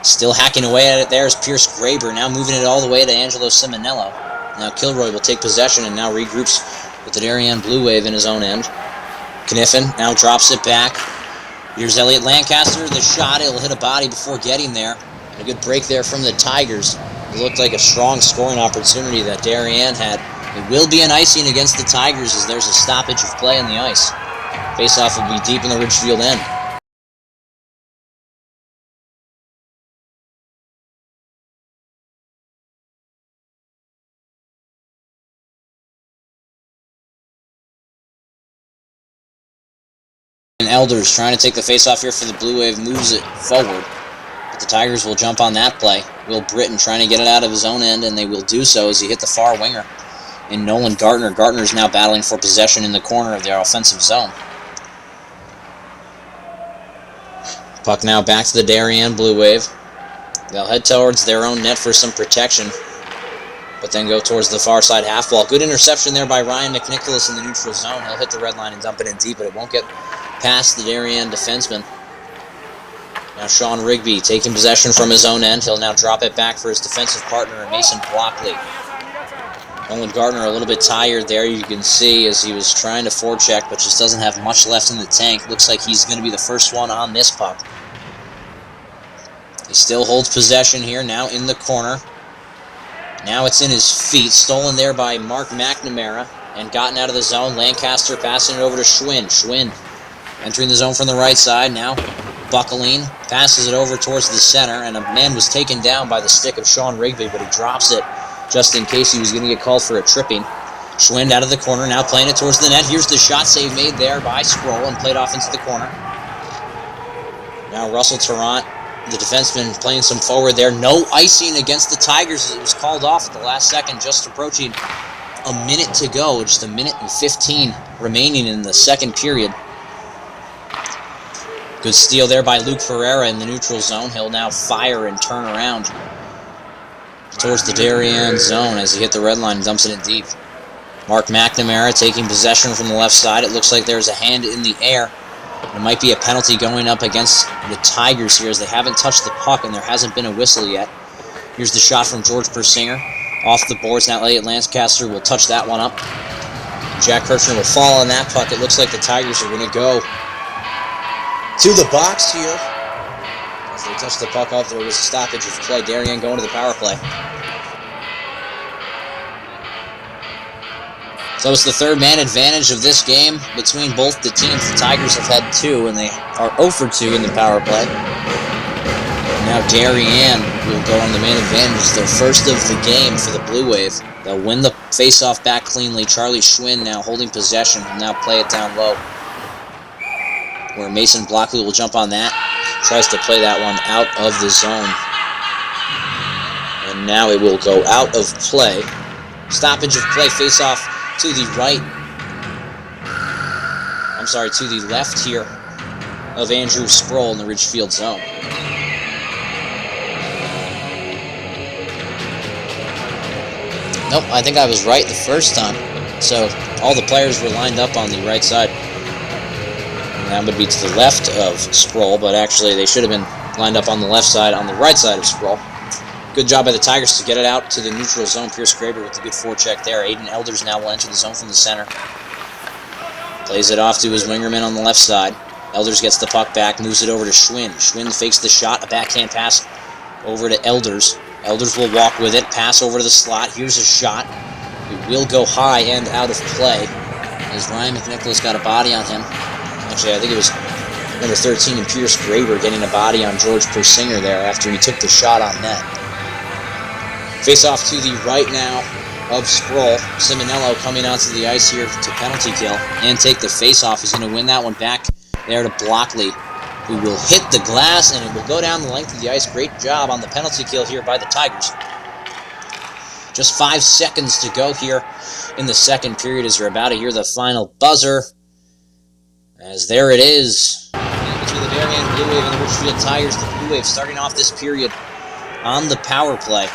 Still hacking away at it there is Pierce Graber, now moving it all the way to Angelo Simonello. Now Kilroy will take possession and now regroups with the Darien Blue Wave in his own end. Kniffen now drops it back. Here's Elliot Lancaster, the shot. It'll hit a body before getting there. And a good break there from the Tigers. It looked like a strong scoring opportunity that Darien had. It will be an icing against the Tigers as there's a stoppage of play on the ice. Face-off will be deep in the Ridgefield end. And Elders trying to take the face-off here for the Blue Wave, moves it forward. But the Tigers will jump on that play. Will Britton trying to get it out of his own end, and they will do so as he hit the far winger. And Nolan Gartner. Gartner is now battling for possession in the corner of their offensive zone. Puck now back to the Darien Blue Wave. They'll head towards their own net for some protection, but then go towards the far side half wall. Good interception there by Ryan McNicholas in the neutral zone. He'll hit the red line and dump it in deep, but it won't get past the Darien defenseman. Now Sean Rigby taking possession from his own end. He'll now drop it back for his defensive partner, Mason Blockley. Nolan Gardner a little bit tired there, you can see, as he was trying to forecheck, but just doesn't have much left in the tank. Looks like he's going to be the first one on this puck. He still holds possession here, now in the corner. Now it's in his feet, stolen there by Mark McNamara, and gotten out of the zone. Lancaster passing it over to Schwinn. Schwinn entering the zone from the right side, now buckling, passes it over towards the center, and a man was taken down by the stick of Sean Rigby, but he drops it just in case he was going to get called for a tripping. Schwinn out of the corner, now playing it towards the net. Here's the shot save made there by Sproul and played off into the corner. Now Russell Tarrant, the defenseman, playing some forward there. No icing against the Tigers as it was called off at the last second, just approaching a minute to go. Just a minute and 15 remaining in the second period. Good steal there by Luke Ferreira in the neutral zone. He'll now fire and turn around towards the Darien zone as he hit the red line and dumps it in deep. Mark McNamara taking possession from the left side. It looks like there's a hand in the air. There might be a penalty going up against the Tigers here as they haven't touched the puck and there hasn't been a whistle yet. Here's the shot from George Persinger. Off the boards, now Elliot Lancaster will touch that one up. Jack Kirchner will fall on that puck. It looks like the Tigers are going to go to the box here. As they touch the puck up, there was a stoppage of play. Darien going to the power play. So it's the third man advantage of this game between both the teams. The Tigers have had 2, and they are 0 for 2 in the power play. Now Darien will go on the man advantage. It's their first of the game for the Blue Wave. They'll win the face-off back cleanly. Charlie Schwinn now holding possession and now play it down low, where Mason Blockley will jump on that. Tries to play that one out of the zone. And now it will go out of play. Stoppage of play, face-off to the right. To the left here of Andrew Sproul in the Ridgefield zone. Nope, I think I was right the first time. So all the players were lined up on the right side. And that would be to the left of Sproul, but actually they should have been lined up on the left side, on the right side of Sproul. Good job by the Tigers to get it out to the neutral zone. Pierce Graber with the good forecheck there. Aiden Elders now will enter the zone from the center. Plays it off to his wingerman on the left side. Elders gets the puck back, moves it over to Schwinn. Schwinn fakes the shot, a backhand pass over to Elders. Elders will walk with it, pass over to the slot. Here's a shot. It will go high and out of play as Ryan McNicholas got a body on him. Actually, I think it was number 13 and Pierce Graber getting a body on George Persinger there after he took the shot on net. Face off to the right now of Sproul. Simonello coming onto the ice here to penalty kill and take the face-off. He's going to win that one back there to Blockley, who will hit the glass, and it will go down the length of the ice. Great job on the penalty kill here by the Tigers. Just 5 seconds to go here in the second period as you're about to hear the final buzzer. As there it is. Between the Darien Blue Wave and the Ridgefield Tigers, the Blue Wave starting off this period on the power play.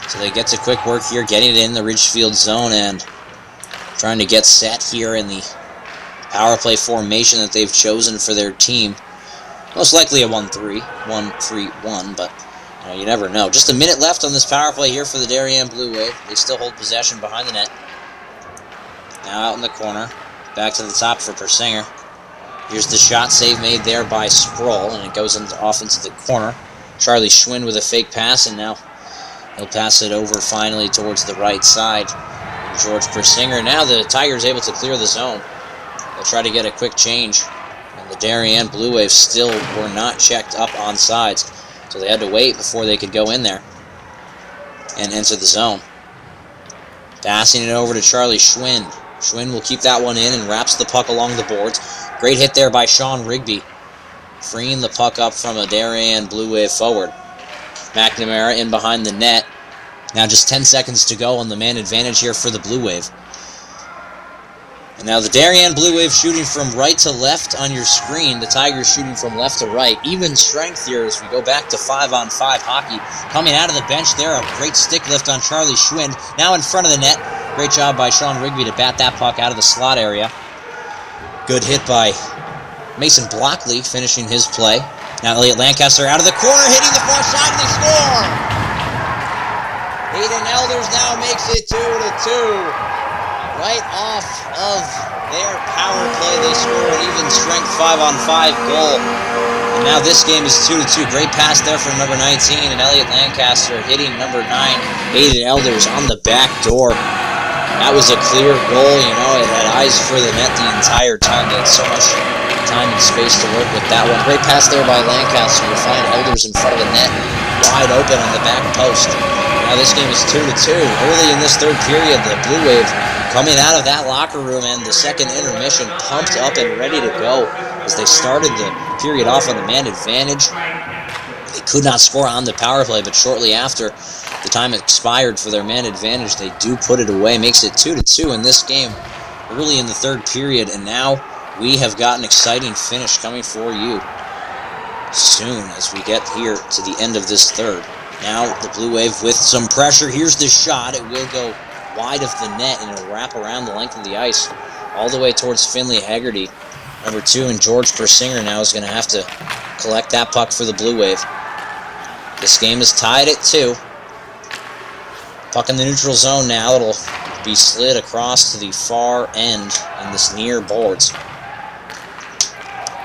So they get to quick work here, getting it in the Ridgefield zone and trying to get set here in the power play formation that they've chosen for their team. Most likely a 1-3, 1-3-1, but you never know. Just a minute left on this power play here for the Darien Blue Wave. They still hold possession behind the net. Now out in the corner. Back to the top for Persinger. Here's the shot save made there by Sproul, and it goes off into the corner. Charlie Schwinn with a fake pass, and now he'll pass it over finally towards the right side. George Persinger. Now the Tigers able to clear the zone. They'll try to get a quick change. And the Darien Blue Wave still were not checked up on sides. So they had to wait before they could go in there and enter the zone. Passing it over to Charlie Schwinn. Schwinn will keep that one in and wraps the puck along the boards. Great hit there by Sean Rigby, freeing the puck up from a Darien Blue Wave forward. McNamara in behind the net. Now just 10 seconds to go on the man advantage here for the Blue Wave. And now the Darien Blue Wave shooting from right to left on your screen. The Tigers shooting from left to right. Even strength here as we go back to 5-on-5 hockey. Coming out of the bench there, a great stick lift on Charlie Schwinn. Now in front of the net. Great job by Sean Rigby to bat that puck out of the slot area. Good hit by Mason Blockley, finishing his play. Now Elliot Lancaster out of the corner, hitting the far side, and they score! Hayden Elders now makes it 2-2. Right off of their power play, they score an even strength 5-on-5 goal. And now this game is 2-2. Great pass there from number 19, and Elliot Lancaster hitting number 9, Hayden Elders on the back door. That was a clear goal, it had eyes for the net the entire time. They had so much time and space to work with that one. Great pass there by Lancaster to find Elders in front of the net, wide open on the back post. Now this game is 2-2. Early in this third period, the Blue Wave coming out of that locker room and the second intermission pumped up and ready to go as they started the period off on the man advantage. They could not score on the power play, but shortly after the time expired for their man advantage, they do put it away. Makes it 2-2 in this game early in the third period, and now we have got an exciting finish coming for you soon as we get here to the end of this third. Now the Blue Wave with some pressure. Here's the shot. It will go wide of the net, and it'll wrap around the length of the ice all the way towards Finley Haggerty. Number 2 and George Persinger now is going to have to collect that puck for the Blue Wave. This game is tied at 2. Puck in the neutral zone now. It'll be slid across to the far end in this near boards.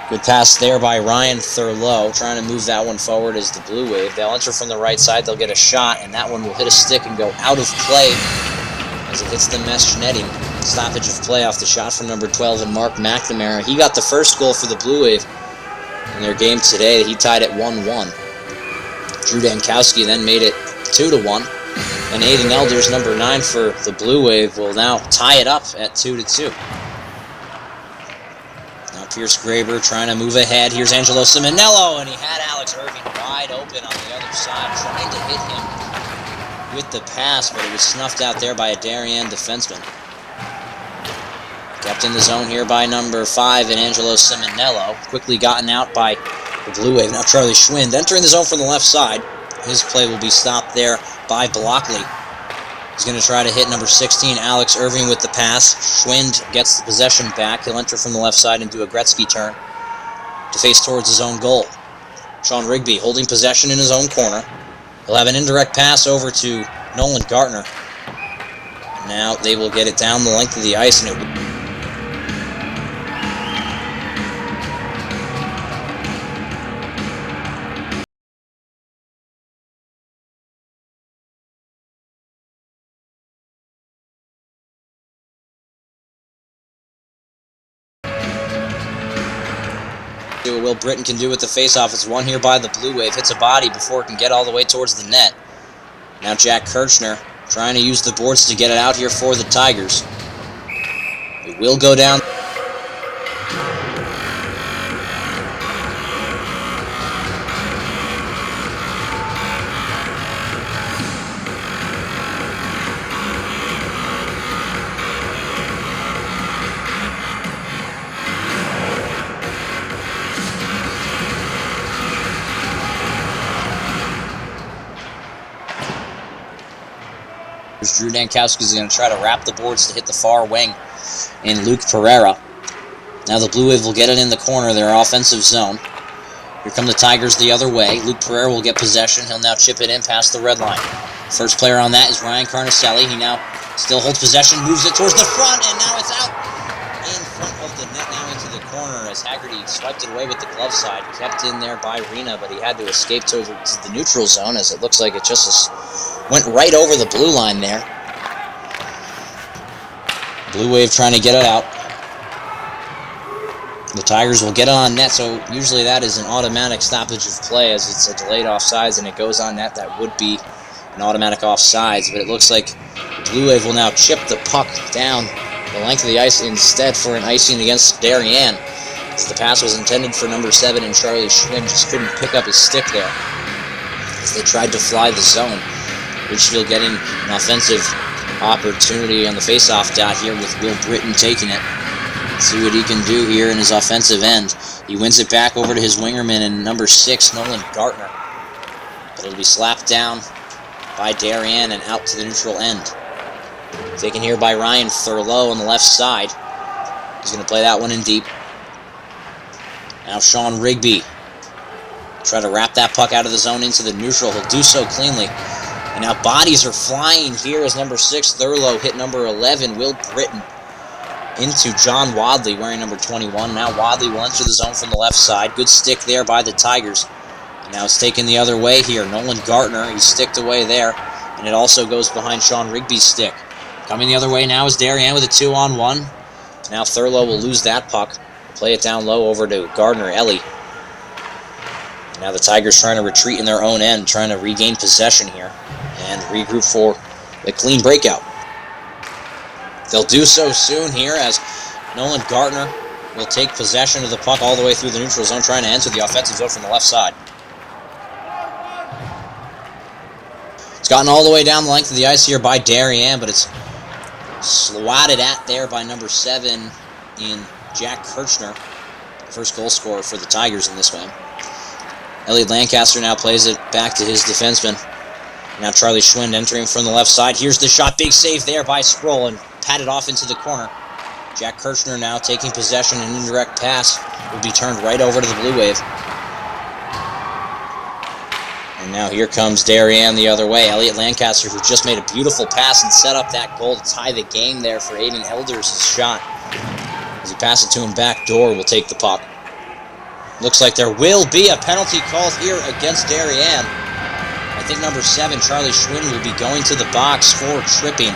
Good pass there by Ryan Thurlow, trying to move that one forward as the Blue Wave. They'll enter from the right side. They'll get a shot, and that one will hit a stick and go out of play as it hits the mesh netting. Stoppage of play off the shot from number 12 and Mark McNamara. He got the first goal for the Blue Wave in their game today. He tied it 1-1. Drew Dankowski then made it 2-1. And Aiden Elders, number 9 for the Blue Wave, will now tie it up at 2-2. Now Pierce Graber trying to move ahead. Here's Angelo Simonello, and he had Alex Irving wide open on the other side, trying to hit him with the pass, but it was snuffed out there by a Darien defenseman. Kept in the zone here by number 5 and Angelo Simonello. Quickly gotten out by the Blue Wave. Now Charlie Schwinn entering the zone from the left side. His play will be stopped there by Blockley. He's going to try to hit number 16, Alex Irving, with the pass. Schwinn gets the possession back. He'll enter from the left side and do a Gretzky turn to face towards his own goal. Sean Rigby holding possession in his own corner. He'll have an indirect pass over to Nolan Gartner. Now they will get it down the length of the ice, and See what Will Britton can do with the faceoff. It's won here by the Blue Wave. Hits a body before it can get all the way towards the net. Now Jack Kirchner trying to use the boards to get it out here for the Tigers. It will go down. Drew Dankowski is going to try to wrap the boards to hit the far wing in Luke Pereira. Now the Blue Wave will get it in the corner, their offensive zone. Here come the Tigers the other way. Luke Pereira will get possession. He'll now chip it in past the red line. First player on that is Ryan Carnicelli. He now still holds possession, moves it towards the front, and now it's out in front of the net, now into the corner as Haggerty swiped it away with the glove side. Kept in there by Rena, but he had to escape to the neutral zone as it looks like it just went right over the blue line there. Blue Wave trying to get it out. The Tigers will get it on net, so usually that is an automatic stoppage of play as it's a delayed offsides and it goes on net. That would be an automatic offsides, but it looks like Blue Wave will now chip the puck down the length of the ice instead for an icing against Darien. As the pass was intended for number 7 and Charlie Schwinn just couldn't pick up his stick there as they tried to fly the zone. Ridgefield getting an offensive opportunity on the face-off dot here with Will Britton taking it. Let's see what he can do here in his offensive end. He wins it back over to his wingerman and number 6, Nolan Gartner. But it'll be slapped down by Darien and out to the neutral end. Taken here by Ryan Thurlow on the left side. He's going to play that one in deep. Now Sean Rigby. Try to wrap that puck out of the zone into the neutral. He'll do so cleanly. And now bodies are flying here as number 6, Thurlow, hit number 11, Will Britton, into John Wadley, wearing number 21. Now Wadley will enter the zone from the left side. Good stick there by the Tigers. And now it's taken the other way here. Nolan Gartner, he's sticked away there. And it also goes behind Sean Rigby's stick. Coming the other way now is Darien with a 2-on-1. Now Thurlow will lose that puck. Play it down low over to Gardner Ellie. Now the Tigers trying to retreat in their own end, trying to regain possession here and regroup for the clean breakout. They'll do so soon here as Nolan Gartner will take possession of the puck all the way through the neutral zone, trying to enter the offensive zone from the left side. It's gotten all the way down the length of the ice here by Darien, but it's swatted at there by number 7 in Jack Kirchner, the first goal scorer for the Tigers in this one. Elliot Lancaster now plays it back to his defenseman. Now Charlie Schwinn entering from the left side. Here's the shot. Big save there by Sproul and patted off into the corner. Jack Kirchner now taking possession. An indirect pass will be turned right over to the Blue Wave. And now here comes Darien the other way. Elliot Lancaster, who just made a beautiful pass and set up that goal to tie the game there for Aiden Elders' shot. As he passes it to him back door, will take the puck. Looks like there will be a penalty called here against Darien. I think number 7, Charlie Schwinn, will be going to the box for tripping.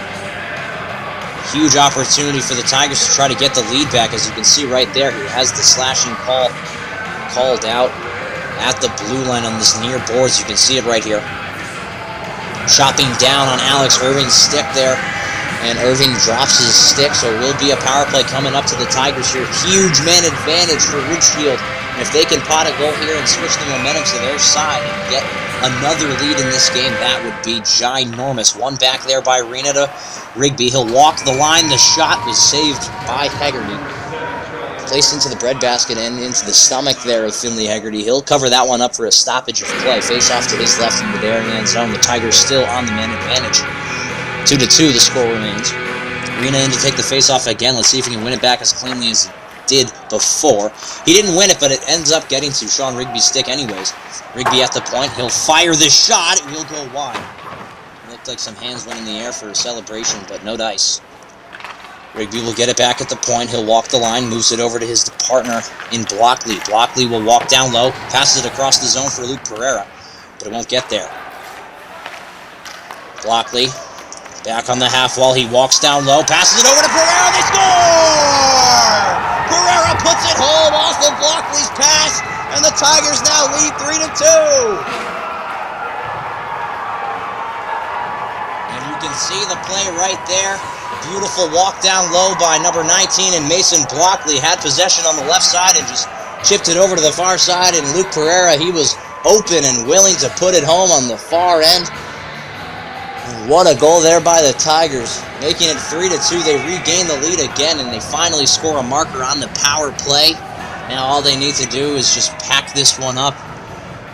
Huge opportunity for the Tigers to try to get the lead back. As you can see right there, he has the slashing call called out at the blue line on this near boards. You can see it right here. Chopping down on Alex Irving's stick there. And Irving drops his stick, so it will be a power play coming up to the Tigers here. Huge man advantage for Ridgefield. And if they can pot a goal here and switch the momentum to their side and get another lead in this game, that would be ginormous. One back there by Rena to Rigby. He'll walk the line. The shot was saved by Haggerty. Placed into the breadbasket and into the stomach there of Finley Haggerty. He'll cover that one up for a stoppage of play. Face off to his left in the Darien zone. The Tigers still on the man advantage. 2-2 the score remains. Rena in to take the face-off again. Let's see if he can win it back as cleanly as he did before. He didn't win it, but it ends up getting to Sean Rigby's stick anyways. Rigby at the point. He'll fire this shot. It will go wide. It looked like some hands went in the air for a celebration, but no dice. Rigby will get it back at the point. He'll walk the line, moves it over to his partner in Blockley. Blockley will walk down low, passes it across the zone for Luke Pereira, but it won't get there. Blockley back on the half wall. He walks down low, passes it over to Pereira. They score! Pereira puts it home off of Blockley's pass And the Tigers now lead 3-2. And you can see the play right there. Beautiful walk down low by number 19, and Mason Blockley had possession on the left side and just chipped it over to the far side, and Luke Pereira, he was open and willing to put it home on the far end. And what a goal there by the Tigers. Making it 3-2, they regain the lead again, and they finally score a marker on the power play. Now all they need to do is just pack this one up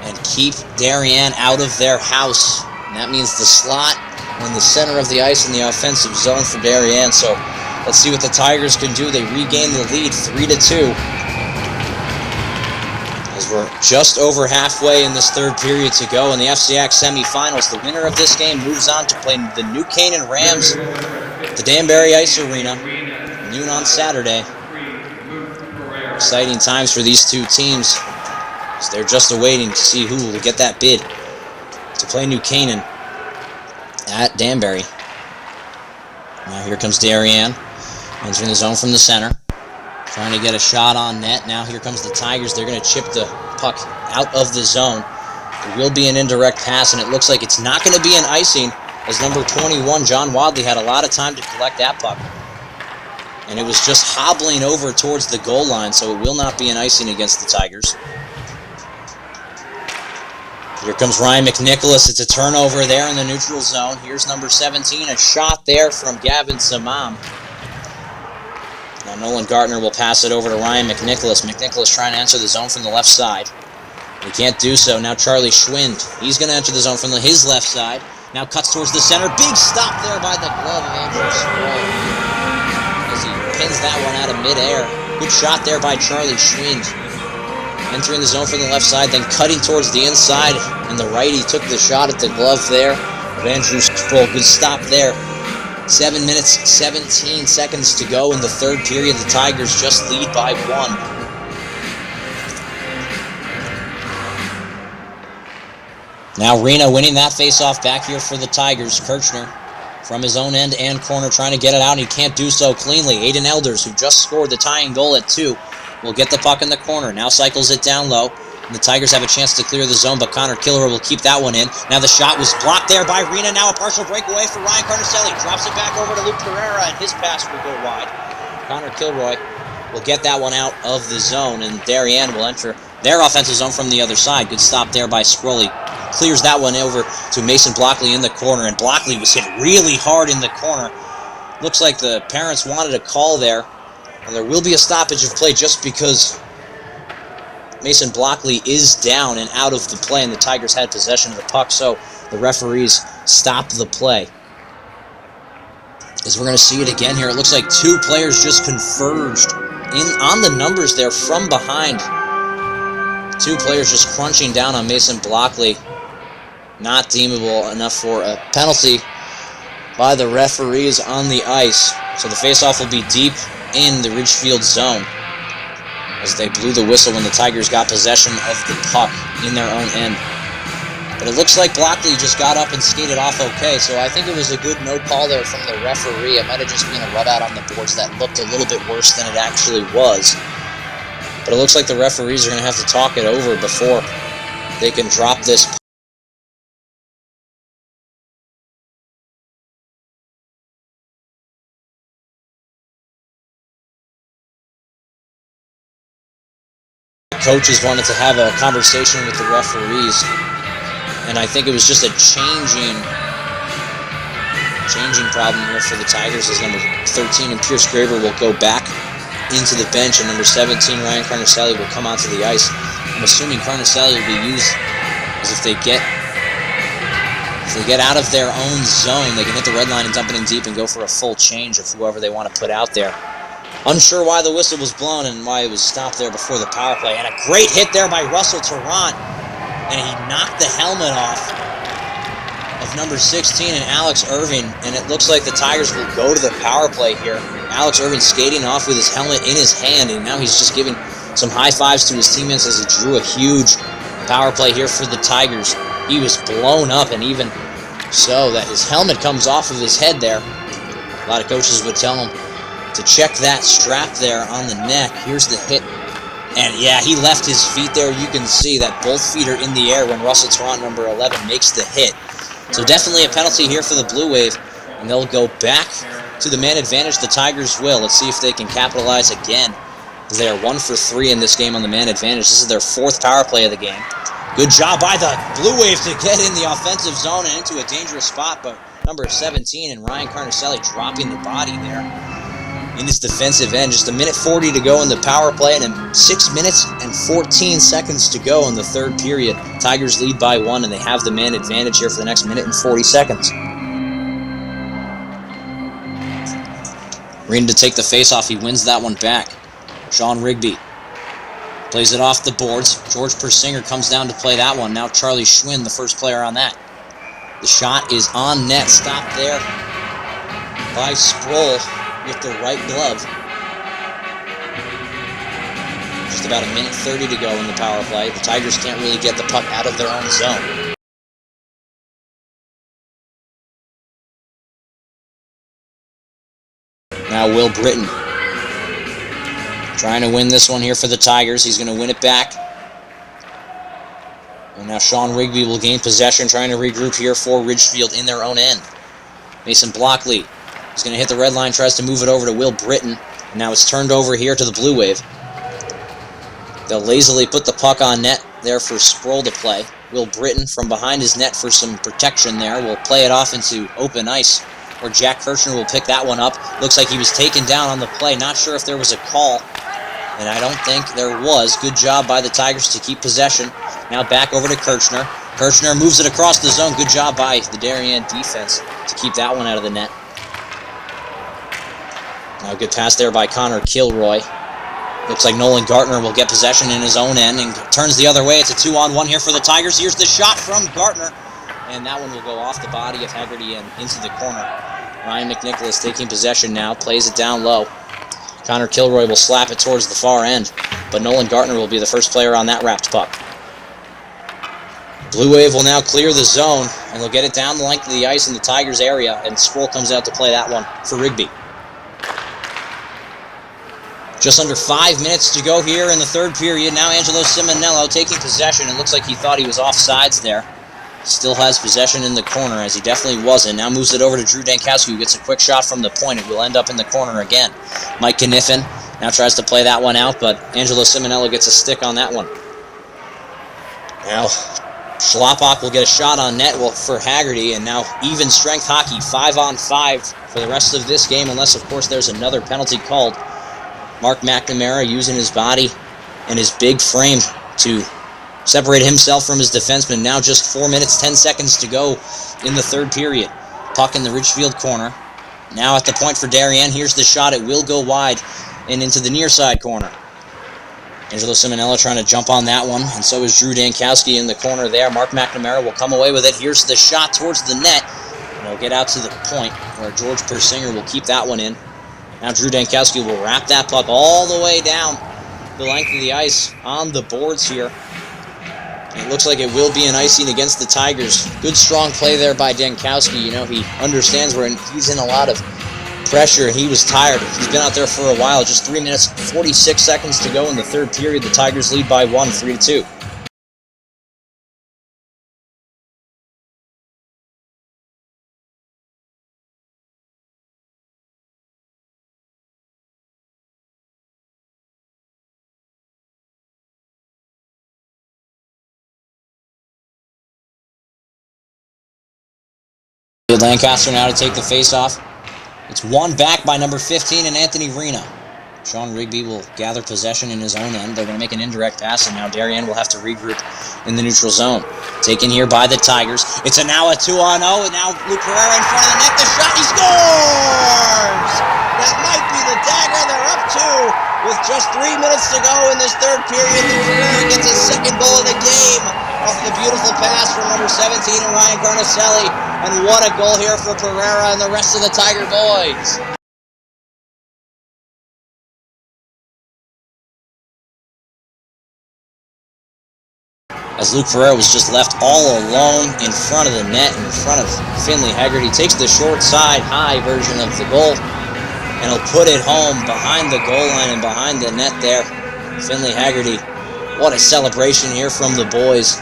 and keep Darien out of their house. And that means the slot in the center of the ice in the offensive zone for Darien. So let's see what the Tigers can do. They regain the lead 3-2. As we're just over halfway in this third period to go in the FCIAC semifinals. The winner of this game moves on to play the New Canaan Rams at the Danbury Ice Arena, noon on Saturday. Exciting times for these two teams, as they're just awaiting to see who will get that bid to play New Canaan at Danbury. Now here comes Darien, entering the zone from the center, trying to get a shot on net. Now here comes the Tigers. They're going to chip the puck out of the zone. It will be an indirect pass, and it looks like it's not going to be an icing, as number 21, John Wadley, had a lot of time to collect that puck. And it was just hobbling over towards the goal line, so it will not be an icing against the Tigers. Here comes Ryan McNicholas. It's a turnover there in the neutral zone. Here's number 17, a shot there from Gavin Samam. Now Nolan Gartner will pass it over to Ryan McNicholas. McNicholas trying to enter the zone from the left side. He can't do so. Now Charlie Schwind. He's going to enter the zone from his left side. Now cuts towards the center. Big stop there by the glove of Andrew Sproul, as he pins that one out of midair. Good shot there by Charlie Schwind. Entering the zone from the left side, then cutting towards the inside, and the righty took the shot at the glove there of Andrew Sproul. Good stop there. 7 minutes, 17 seconds to go in the third period. The Tigers just lead by 1. Now Rena winning that face-off back here for the Tigers. Kirchner from his own end and corner trying to get it out, and he can't do so cleanly. Aiden Elders, who just scored the tying goal at 2, will get the puck in the corner. Now cycles it down low, and the Tigers have a chance to clear the zone, but Connor Killeroy will keep that one in. Now the shot was blocked there by Rena. Now a partial breakaway for Ryan Carnicelli. Drops it back over to Luke Pereira, and his pass will go wide. Connor Killeroy will get that one out of the zone, and Darien will enter their offensive zone from the other side. Good stop there by Scrolly. Clears that one over to Mason Blockley in the corner, and Blockley was hit really hard in the corner. Looks like the parents wanted a call there, and there will be a stoppage of play just because Mason Blockley is down and out of the play, and the Tigers had possession of the puck, so the referees stopped the play. As we're going to see it again here, it looks like two players just converged on the numbers there from behind. Two players just crunching down on Mason Blockley. Not deemable enough for a penalty by the referees on the ice. So the faceoff will be deep in the Ridgefield zone, as they blew the whistle when the Tigers got possession of the puck in their own end. But it looks like Blockley just got up and skated off okay, so I think it was a good no call there from the referee. It might have just been a rub out on the boards that looked a little bit worse than it actually was. But it looks like the referees are going to have to talk it over before they can drop this. Coaches wanted to have a conversation with the referees, and I think it was just a changing problem here for the Tigers, as number 13 and Pierce Graver will go back into the bench, and number 17 Ryan Carnicelli will come onto the ice. I'm assuming Carnicelli will be used as if they get out of their own zone, they can hit the red line and dump it in deep and go for a full change of whoever they want to put out there. Unsure why the whistle was blown and why it was stopped there before the power play. And a great hit there by Russell Tarrant, and he knocked the helmet off of number 16 and Alex Irving, and it looks like the Tigers will go to the power play here. Alex Irving skating off with his helmet in his hand, and now he's just giving some high fives to his teammates as he drew a huge power play here for the Tigers. He was blown up, and even so that his helmet comes off of his head there. A lot of coaches would tell him to check that strap there on the neck. Here's the hit And yeah, he left his feet there. You can see that both feet are in the air when Russell Tarrant, number 11, makes the hit. So definitely a penalty here for the Blue Wave, and they'll go back to the man advantage. The Tigers will. Let's see if they can capitalize again, because they are 1 for 3 in this game on the man advantage. This is their 4th power play of the game. Good job by the Blue Wave to get in the offensive zone and into a dangerous spot, but number 17 and Ryan Carnicelli dropping the body there in his defensive end. Just 1:40 to go in the power play, and 6 minutes and 14 seconds to go in the 3rd period. Tigers lead by 1, and they have the man advantage here for the next 1:40 seconds. Reading to take the face-off. He wins that one back. Sean Rigby plays it off the boards. George Persinger comes down to play that one. Now Charlie Schwinn, the first player on that. The shot is on net. Stopped there by Sproul with the right glove. Just about 1:30 to go in the power play. The Tigers can't really get the puck out of their own zone. Now Will Britton trying to win this one here for the Tigers. He's going to win it back. And now Sean Rigby will gain possession, trying to regroup here for Ridgefield in their own end. Mason Blockley is going to hit the red line, tries to move it over to Will Britton. And now it's turned over here to the Blue Wave. They'll lazily put the puck on net there for Sproul to play. Will Britton from behind his net for some protection there will play it off into open ice, where Jack Kirchner will pick that one up. Looks like he was taken down on the play. Not sure if there was a call, and I don't think there was. Good job by the Tigers to keep possession. Now back over to Kirchner. Kirchner moves it across the zone. Good job by the Darien defense to keep that one out of the net. Now good pass there by Connor Kilroy. Looks like Nolan Gartner will get possession in his own end and turns the other way. It's a 2-on-1 here for the Tigers. Here's the shot from Gartner, and that one will go off the body of Haggerty and into the corner. Ryan McNicholas taking possession now, plays it down low. Connor Kilroy will slap it towards the far end, but Nolan Gartner will be the first player on that wrapped puck. Blue Wave will now clear the zone, and they'll get it down the length of the ice in the Tigers area, and Sproul comes out to play that one for Rigby. Just under 5 minutes to go here in the 3rd period. Now Angelo Simonello taking possession. It looks like he thought he was offsides there. Still has possession in the corner, as he definitely wasn't. Now moves it over to Drew Dankowski, who gets a quick shot from the point. It will end up in the corner again. Mike Kniffen now tries to play that one out, but Angelo Simonello gets a stick on that one. Now Schlappak will get a shot on net for Haggerty, and now even strength hockey, 5-on-5 for the rest of this game, unless, of course, there's another penalty called. Mark McNamara using his body and his big frame to separate himself from his defenseman. Now just 4 minutes, 10 seconds to go in the 3rd period. Puck in the Ridgefield corner. Now at the point for Darien. Here's the shot. It will go wide and into the near side corner. Angelo Simonello trying to jump on that one, and so is Drew Dankowski in the corner there. Mark McNamara will come away with it. Here's the shot towards the net, and it'll get out to the point where George Persinger will keep that one in. Now Drew Dankowski will wrap that puck all the way down the length of the ice on the boards here. It looks like it will be an icing against the Tigers. Good strong play there by Dankowski. You know, he understands where he's in a lot of pressure, and he was tired. He's been out there for a while. Just 3 minutes, 46 seconds to go in the 3rd period. The Tigers lead by 1, 3-2. Lancaster now to take the face-off. It's won back by number 15 and Anthony Rena. Sean Rigby will gather possession in his own end. They're going to make an indirect pass, and now Darien will have to regroup in the neutral zone. Taken here by the Tigers. It's now a 2-on-0, and now Luke Pereira in front of the net. The shot, he scores! That might be the dagger. They're up 2 with just 3 minutes to go in this 3rd period. Luke Pereira gets his 2nd goal of the game off the beautiful pass from number 17 and Ryan Carnicelli. And what a goal here for Pereira and the rest of the Tiger boys. As Luke Pereira was just left all alone in front of the net, in front of Finley Haggerty, takes the short side high version of the goal, and he'll put it home behind the goal line and behind the net there. Finley Haggerty. What a celebration here from the boys.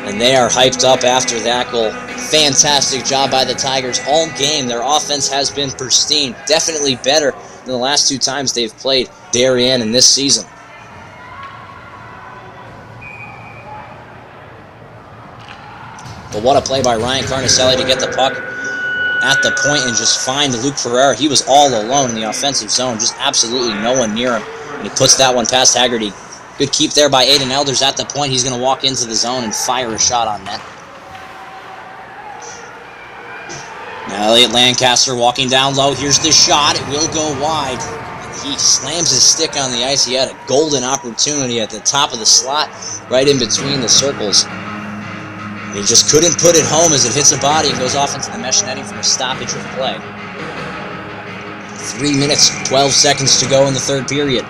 And they are hyped up after that goal. Fantastic job by the Tigers all game. Their offense has been pristine. Definitely better than the last 2 times they've played Darien in this season. But what a play by Ryan Carnicelli to get the puck at the point and just find Luke Ferreira. He was all alone in the offensive zone, just absolutely no one near him. And he puts that one past Haggerty. Good keep there by Aiden Elders at the point. He's going to walk into the zone and fire a shot on net. Now Elliot Lancaster walking down low. Here's the shot. It will go wide. He slams his stick on the ice. He had a golden opportunity at the top of the slot, right in between the circles. He just couldn't put it home as it hits a body and goes off into the mesh netting for a stoppage of play. 3 minutes, 12 seconds to go in the third period.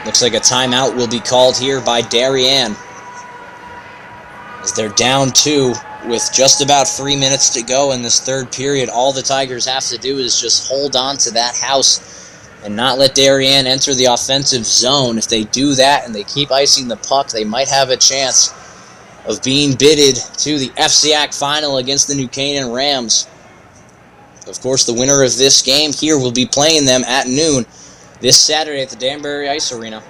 Looks like a timeout will be called here by Darien, as they're down 2 with just about 3 minutes to go in this third period. All the Tigers have to do is just hold on to that house and not let Darien enter the offensive zone. If they do that and they keep icing the puck, they might have a chance of being bidded to the FCIAC final against the New Canaan Rams. Of course, the winner of this game here will be playing them at noon this Saturday at the Danbury Ice Arena.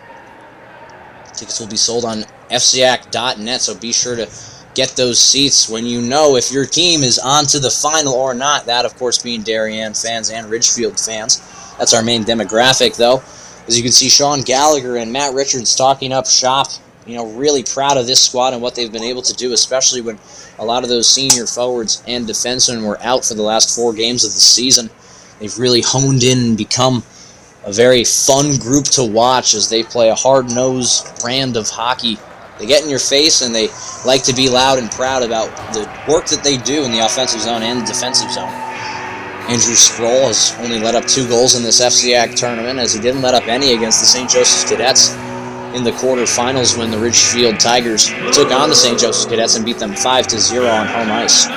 Tickets will be sold on FCIAC.net, so be sure to get those seats when you know if your team is on to the final or not. That, of course, being Darien fans and Ridgefield fans. That's our main demographic, though. As you can see, Sean Gallagher and Matt Richards talking up shop. You know, really proud of this squad and what they've been able to do, especially when a lot of those senior forwards and defensemen were out for the last 4 games of the season. They've really honed in and become a very fun group to watch as they play a hard-nosed brand of hockey. They get in your face and they like to be loud and proud about the work that they do in the offensive zone and the defensive zone. Andrew Sproul has only let up 2 goals in this FCIAC tournament, as he didn't let up any against the St. Joseph's Cadets in the quarterfinals when the Ridgefield Tigers took on the St. Joseph's Cadets and beat them 5-0 on home ice.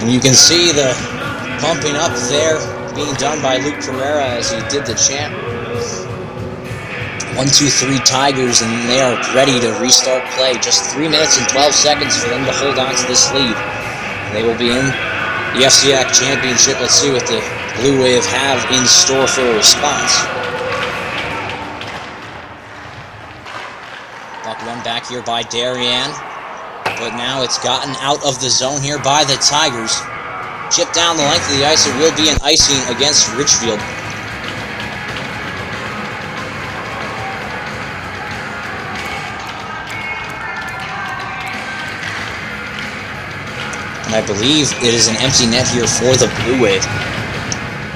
And you can see the pumping up there being done by Luke Pereira as he did the chant. 1, 2, 3 Tigers, and they are ready to restart play. Just 3 minutes and 12 seconds for them to hold on to this lead. They will be in the FCIAC Championship. Let's see what the Blue Wave have in store for a response. Puck run back here by Darien, but now it's gotten out of the zone here by the Tigers. Chipped down the length of the ice. It will be an icing against Ridgefield. And I believe it is an empty net here for the Blue Wave.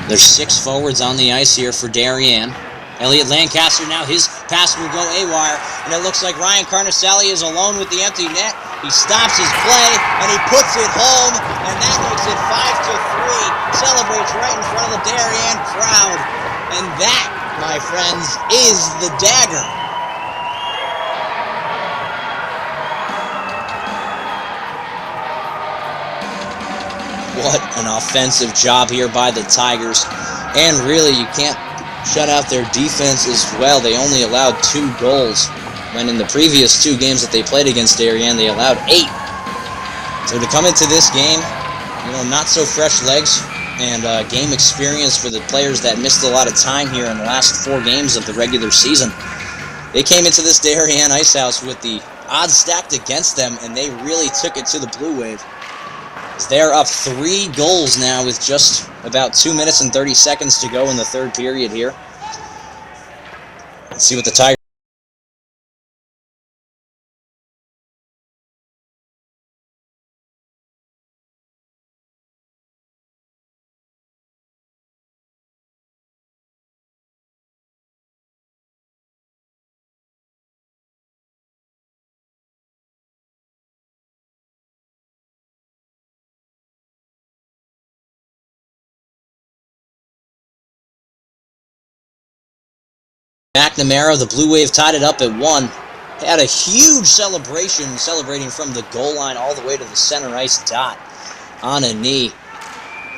There's 6 forwards on the ice here for Darien. Elliot Lancaster, now his pass will go AWire, and it looks like Ryan Carnicelli is alone with the empty net. He stops his play, and he puts it home, and that makes it 5-3. Celebrates right in front of the Darien crowd. And that, my friends, is the dagger. What an offensive job here by the Tigers. And really, you can't shut out their defense as well. They only allowed 2 goals, when in the previous 2 games that they played against Darien, they allowed 8. So to come into this game, you know, not so fresh legs and game experience for the players that missed a lot of time here in the last 4 games of the regular season. They came into this Darien Ice House with the odds stacked against them, and they really took it to the Blue Wave. They're up 3 goals now with just about 2 minutes and 30 seconds to go in the third period here. Let's see what the Tigers... McNamara, the Blue Wave tied it up at 1. Had a huge celebration, celebrating from the goal line all the way to the center ice dot on a knee.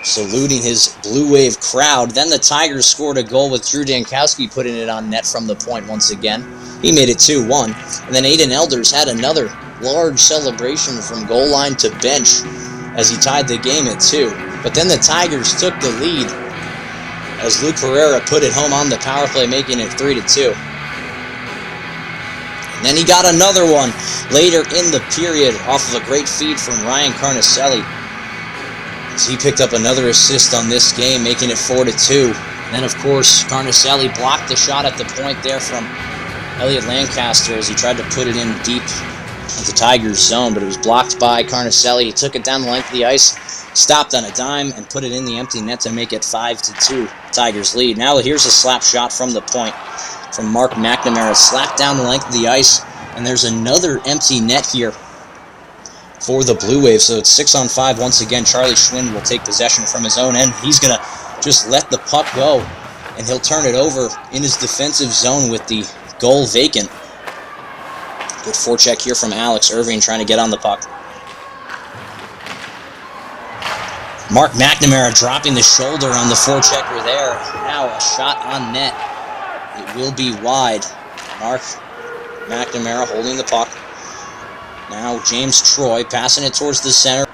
saluting his Blue Wave crowd. Then the Tigers scored a goal with Drew Dankowski putting it on net from the point once again. He made it 2-1. And then Aiden Elders had another large celebration from goal line to bench as he tied the game at 2. But then the Tigers took the lead as Luke Pereira put it home on the power play, making it 3-2. And then he got another one later in the period off of a great feed from Ryan Carnicelli. He picked up another assist on this game, making it 4-2. And then, of course, Carnicelli blocked the shot at the point there from Elliot Lancaster as he tried to put it in deep into Tigers' zone, but it was blocked by Carnicelli. He took it down the length of the ice, stopped on a dime, and put it in the empty net to make it 5-2. Tigers lead. Now here's a slap shot from the point from Mark McNamara. Slapped down the length of the ice, and there's another empty net here for the Blue Wave. So it's 6-on-5 once again. Charlie Schwinn will take possession from his own end. He's going to just let the puck go, and he'll turn it over in his defensive zone with the goal vacant. Good forecheck here from Alex Irving trying to get on the puck. Mark McNamara dropping the shoulder on the forechecker there. Now a shot on net. It will be wide. Mark McNamara holding the puck. Now James Troy passing it towards the center.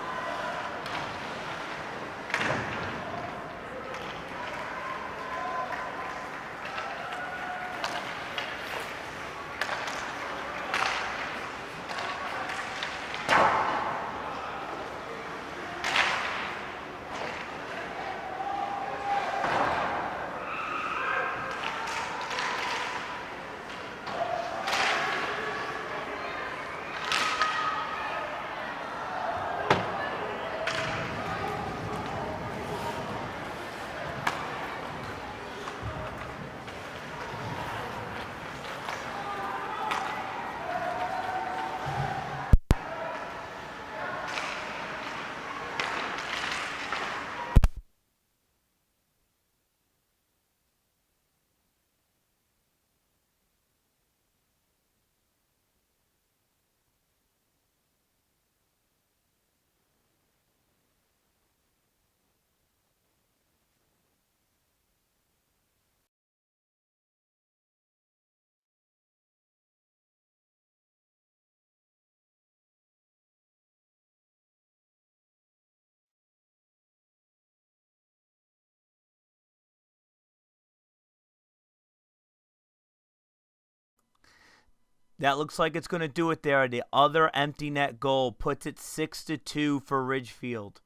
That looks like it's going to do it there. The other empty net goal puts it 6-2 for Ridgefield.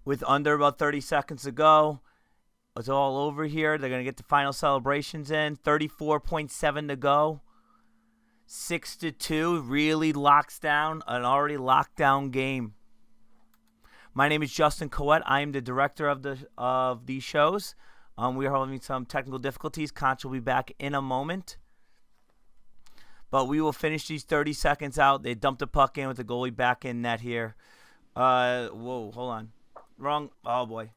With under about 30 seconds to go, it's all over here. They're going to get the final celebrations in. 34.7 to go. 6-2 really locks down an already locked down game. My name is Justin Coette. I am the director of these shows. We are having some technical difficulties. Conch will be back in a moment. But we will finish these 30 seconds out. They dumped the puck in with the goalie back in net here. Whoa, hold on. Wrong. Oh, boy.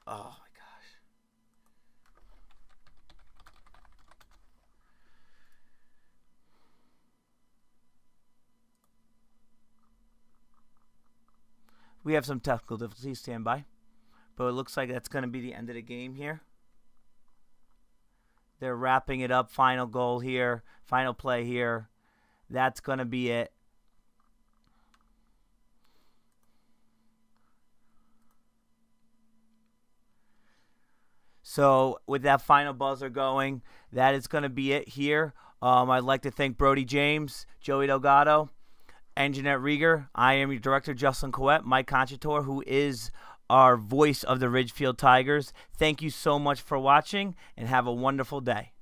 Oh, my gosh. We have some technical difficulties. Stand by. But it looks like that's going to be the end of the game here. They're wrapping it up. Final goal here. Final play here. That's going to be it. So with that final buzzer going, that is going to be it here. I'd like to thank Brody James, Joey Delgado, and Jeanette Rieger. I am your director, Justin Coette, Mike Conchator, who is our voice of the Ridgefield Tigers. Thank you so much for watching, and have a wonderful day.